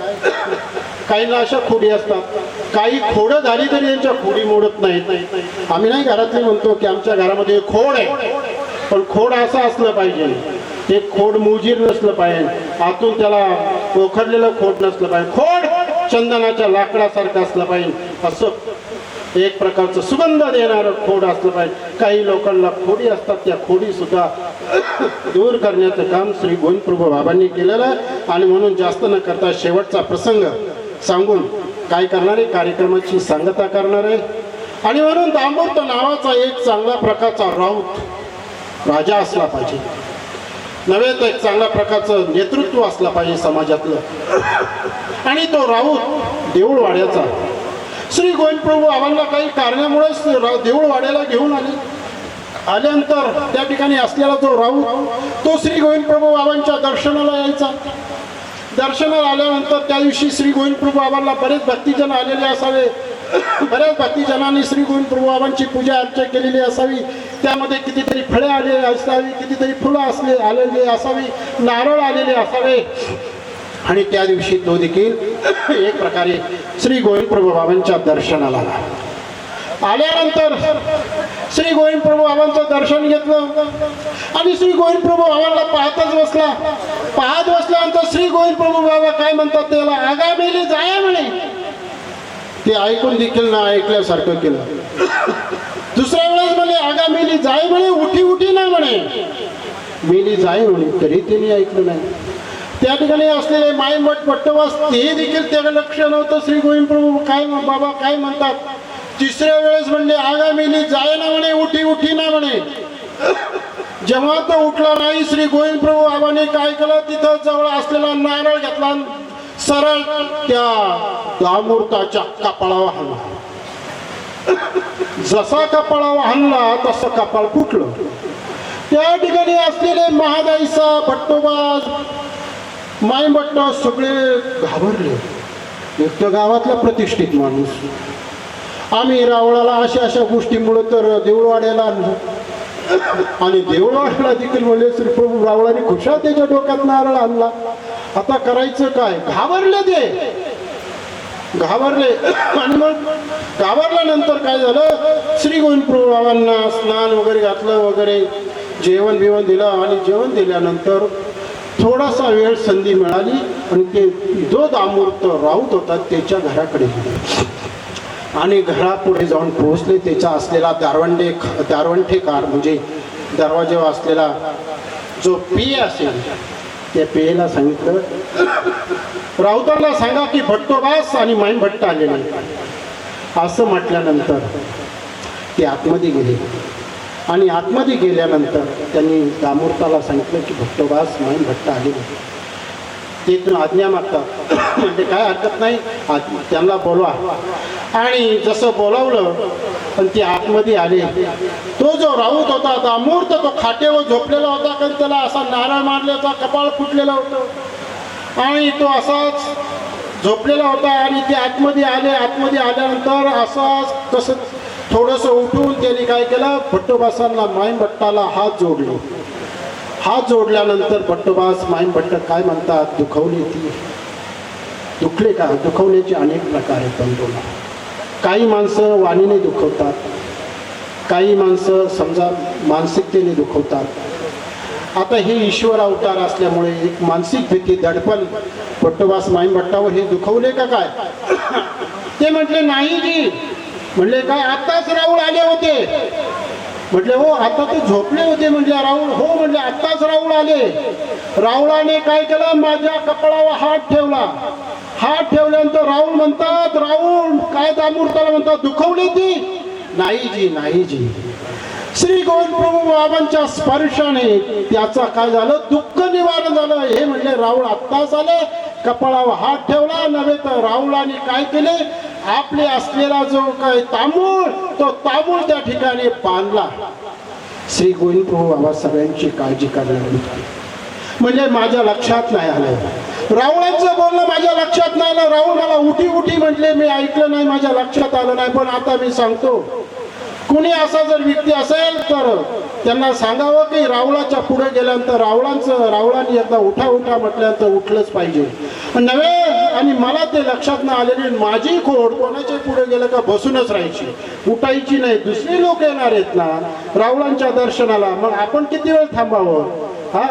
काहीला अशा खोडी असतात. काही खोडं झाली तरी त्यांच्या खोडी मोडत नाहीत. आम्ही नाही घरातले म्हणतो की आमच्या घरामध्ये खोड आहे, पण खोड असं असलं पाहिजे, ते खोड मुजीर नसलं पाहिजे, आतून त्याला पोखरलेलं खोड नसलं पाहिजे, खोड चंदनाच्या लाकडासारखं असलं पाहिजे, असं एक प्रकारचं सुगंध देणारं खोड असलं पाहिजे. काही लोकांना खोडी असतात, त्या खोडी सुद्धा दूर करण्याचं काम श्री गोविंदप्रभू बाबांनी केलेलं आहे. आणि म्हणून जास्त न करता शेवटचा प्रसंग सांगून काय करणार आहे, कार्यक्रमाची सांगता करणार आहे. आणि म्हणून दामोदर नावाचा एक चांगला प्रकारचा राऊत राजा असला पाहिजे, नव्हे तर एक चांगल्या प्रकारचं नेतृत्व असला पाहिजे समाजातलं. आणि तो राऊत देऊळवाड्याचा. श्री गोविंदप्रभू बाबांना काही कारणामुळे देऊळवाड्याला घेऊन आल्यानंतर त्या ठिकाणी असलेला जो राऊत तो श्री गोविंदप्रभू बाबांच्या दर्शनाला यायचा. दर्शनाला आल्यानंतर त्या दिवशी श्री गोविंदप्रभू बाबांना बरेच भक्तिजन आलेले असावे, बऱ्याच भक्तिजनांनी श्री गोविंदप्रभू बाबांची पूजा अर्चा केलेली असावी. त्यामध्ये कितीतरी फळे आलेली असावी, कितीतरी फुलं आलेली असावी, नारळ आलेले असावे. आणि त्या दिवशी तो देखील एक प्रकारे श्री गोविंदप्रभू बाबांच्या दर्शनाला आल्यानंतर श्री गोविंदप्रभू बाबांचं दर्शन घेतलं आणि श्री गोविंदप्रभू बाबांना पाहतच बसला. पाहत बसल्यानंतर श्री गोविंद प्रभू बाबा काय म्हणतात त्याला, आगामेली जाया म्हणे. ते ऐकून देखील ना ऐकल्यासारखं केलं. दुसऱ्या वेळेस म्हणे आगामेली जाय म्हणे, उठी उठी ना म्हणे, मेली जाय म्हणे, तरी त्यांनी ऐकलं नाही. त्या ठिकाणी असलेले माईमठ पट्टवास ते देखील त्याकडे लक्ष नव्हतं. श्री गोविंद प्रभू काय बाबा काय म्हणतात. तिसऱ्या वेळेस म्हणले आगामेली जाय ना म्हणे, उठी उठी ना म्हणे. जेव्हा तो उठला नाही, श्री गोविंद प्रभू बाबांनी काय केलं, तिथं जवळ असलेला नारळ घेतला, सरळ त्या दामूर्ताच्या कपाळावर हाणला. जसा कपाळावर हाणला तसं कपाळ फुटलं. त्या ठिकाणी असलेले महादाईसा भट्टोबा माईभट्ट सगळे घाबरले. एक तर गावातला प्रतिष्ठित माणूस, आम्ही रावळाला अशा अशा गोष्टीमुळे तर देऊळवाड्याला आणलं आणि देऊळवाड्याला देखील म्हणले श्री प्रभू रावळाने खुशाल त्याच्या डोक्यात नारळ आणला, आता करायचं काय. घाबरले ते, घाबरले. आणि मग घाबरल्यानंतर काय झालं, श्री गोविंद प्रभू बाबांना स्नान वगैरे घातलं वगैरे, जेवण बिवण दिलं. आणि जेवण दिल्यानंतर थोडासा वेळ संधी मिळाली आणि ते जो दामूर्त राऊत होता त्याच्या घराकडे गेले आणि घरापुढे जाऊन पोहोचले. त्याचा असलेला दारवंठेकार म्हणजे दरवाजेवर असलेला जो पेय असेल त्या पेयेला सांगितलं, राऊतांना सांगा की भट्टोबास आणि माईभट्ट आले नाही. असं म्हटल्यानंतर ते आतमध्ये गेले आणि आतमध्ये गेल्यानंतर त्यांनी दामूर्ताला सांगितलं की भट्टोबास माईभट्ट आले नाही. ते तुम्ही आज्ञा मागतात म्हणजे काय हरकत नाही, त्यांना बोलवा. आणि जसं बोलावलं पण ते आतमध्ये आले. तो जो राऊत होता दामूर्त तो खाटेवर झोपलेला होता, कारण त्याला असा नारळ मारल्याचा कपाळ फुटलेलं होतं आणि तो असाच झोपलेला होता. आणि ते आतमध्ये आले. आतमध्ये आल्यानंतर असाच कसं थोडंसं उठून त्यांनी काय केलं, भट्टोबासांना माईभट्टाला हात जोडले. हात जोडल्यानंतर भट्टोबास माईभट्ट काय म्हणतात, दुखवली ती. दुखले का, दुखवण्याचे अनेक प्रकार आहेत बंधूंना. काही माणसं वाणीने दुखवतात, काही माणसं समजा मानसिकतेने दुखवतात. आता हे ईश्वर अवतार असल्यामुळे एक मानसिक भीती दडपण भट्टोबास माईभट्टावर हे दुखवले का काय. ते म्हटले नाही जी. म्हणले काय, आताच राऊळ आले होते. म्हटले हो, आता ते झोपले होते. म्हणजे राऊळ, हो म्हणले आत्ताच राऊळ आले. राऊळाने काय केलं, माझ्या कपाळावर हात ठेवला. हात ठेवल्यानंतर राऊळ म्हणतात, राऊळ काय दामूर्ताला म्हणतात, दुखवली ती. नाही जी, नाही जी. श्री गोविंद प्रभू बाबांच्या स्पर्शाने त्याचा काय झालं, दुःख निवारण झालं. हे म्हणले राऊळ आत्ताच आले, कपाळावर हात ठेवला. नव्हे तर राऊळाने काय केले, आपले असलेला जो काय तांबूळ, तो तांबूळ त्या ठिकाणी बांधला. श्री गोविंद प्रभू बाबा सगळ्यांची काळजी करणार होते. म्हणजे माझ्या लक्षात नाही आलं, राऊळांचं बोलणं माझ्या लक्षात नाही आलं. राऊळ मला उठी उठी म्हटले, मी ऐकलं नाही, माझ्या लक्षात आलं नाही. पण आता मी सांगतो, कुणी असा जर व्यक्ती असेल तर त्यांना सांगावं की राऊळाच्या पुढे गेल्यानंतर राऊळाने एकदा उठा उठा म्हटल्यानंतर उठलंच पाहिजे नव्हे. आणि मला ते लक्षात नाही आलेली, माझी खोड कोणाच्या पुढे गेलं का बसूनच राहायची, उठायची नाही. दुसरे लोक येणार आहेत ना राऊळांच्या दर्शनाला, मग आपण किती वेळ थांबावं. हा,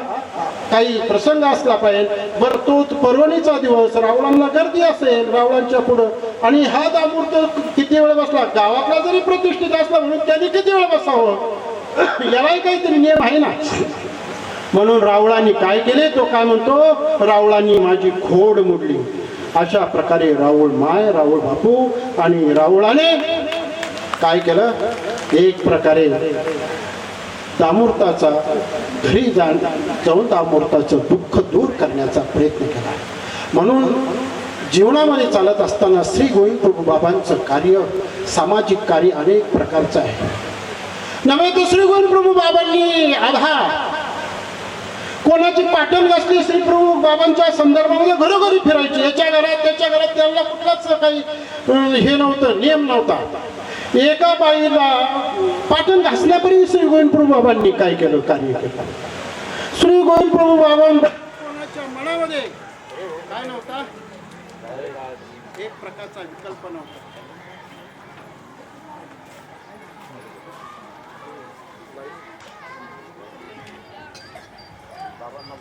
काही प्रसंग असला पाहिजे. बरं, तो पर्वणीचा दिवस, रावळांना गर्दी असेल रावळांच्या पुढं, आणि हा दामूर्त किती वेळ बसला, गावातला जरी प्रतिष्ठित असला म्हणून त्यांनी किती वेळ बसावं, यालाही काहीतरी नियम आहे ना. म्हणून रावळांनी काय केले, तो काय म्हणतो, रावळांनी माझी खोड मोडली. अशा प्रकारे राऊळ माय, राऊळ बापू आणि रावळाने काय केलं, एक प्रकारे दामूर्ताचा घरी जाऊन दामूर्ताचं दुःख दूर करण्याचा प्रयत्न केला. म्हणून जीवनामध्ये चालत असताना श्री गोविंद प्रभू बाबांचं कार्य, सामाजिक कार्य अनेक प्रकारचं आहे. नव्हे तर श्री गोविंद प्रभू बाबांनी आधार कोणाची पाटण घासली, श्री प्रभू बाबांच्या संदर्भामध्ये घरोघरी फिरायची, याच्या घरात त्याच्या घरात, त्यांना कुठलाच काही हे नव्हतं, नियम नव्हता. एका बाईला पाटण घासण्यापर्यंत श्री गोविंद प्रभू बाबांनी काय केलं, कार्य केलं. श्री गोविंद प्रभू बाबांच्या मनामध्ये काय नव्हता, एक प्रकारचा विकल्प नव्हता. बाबांना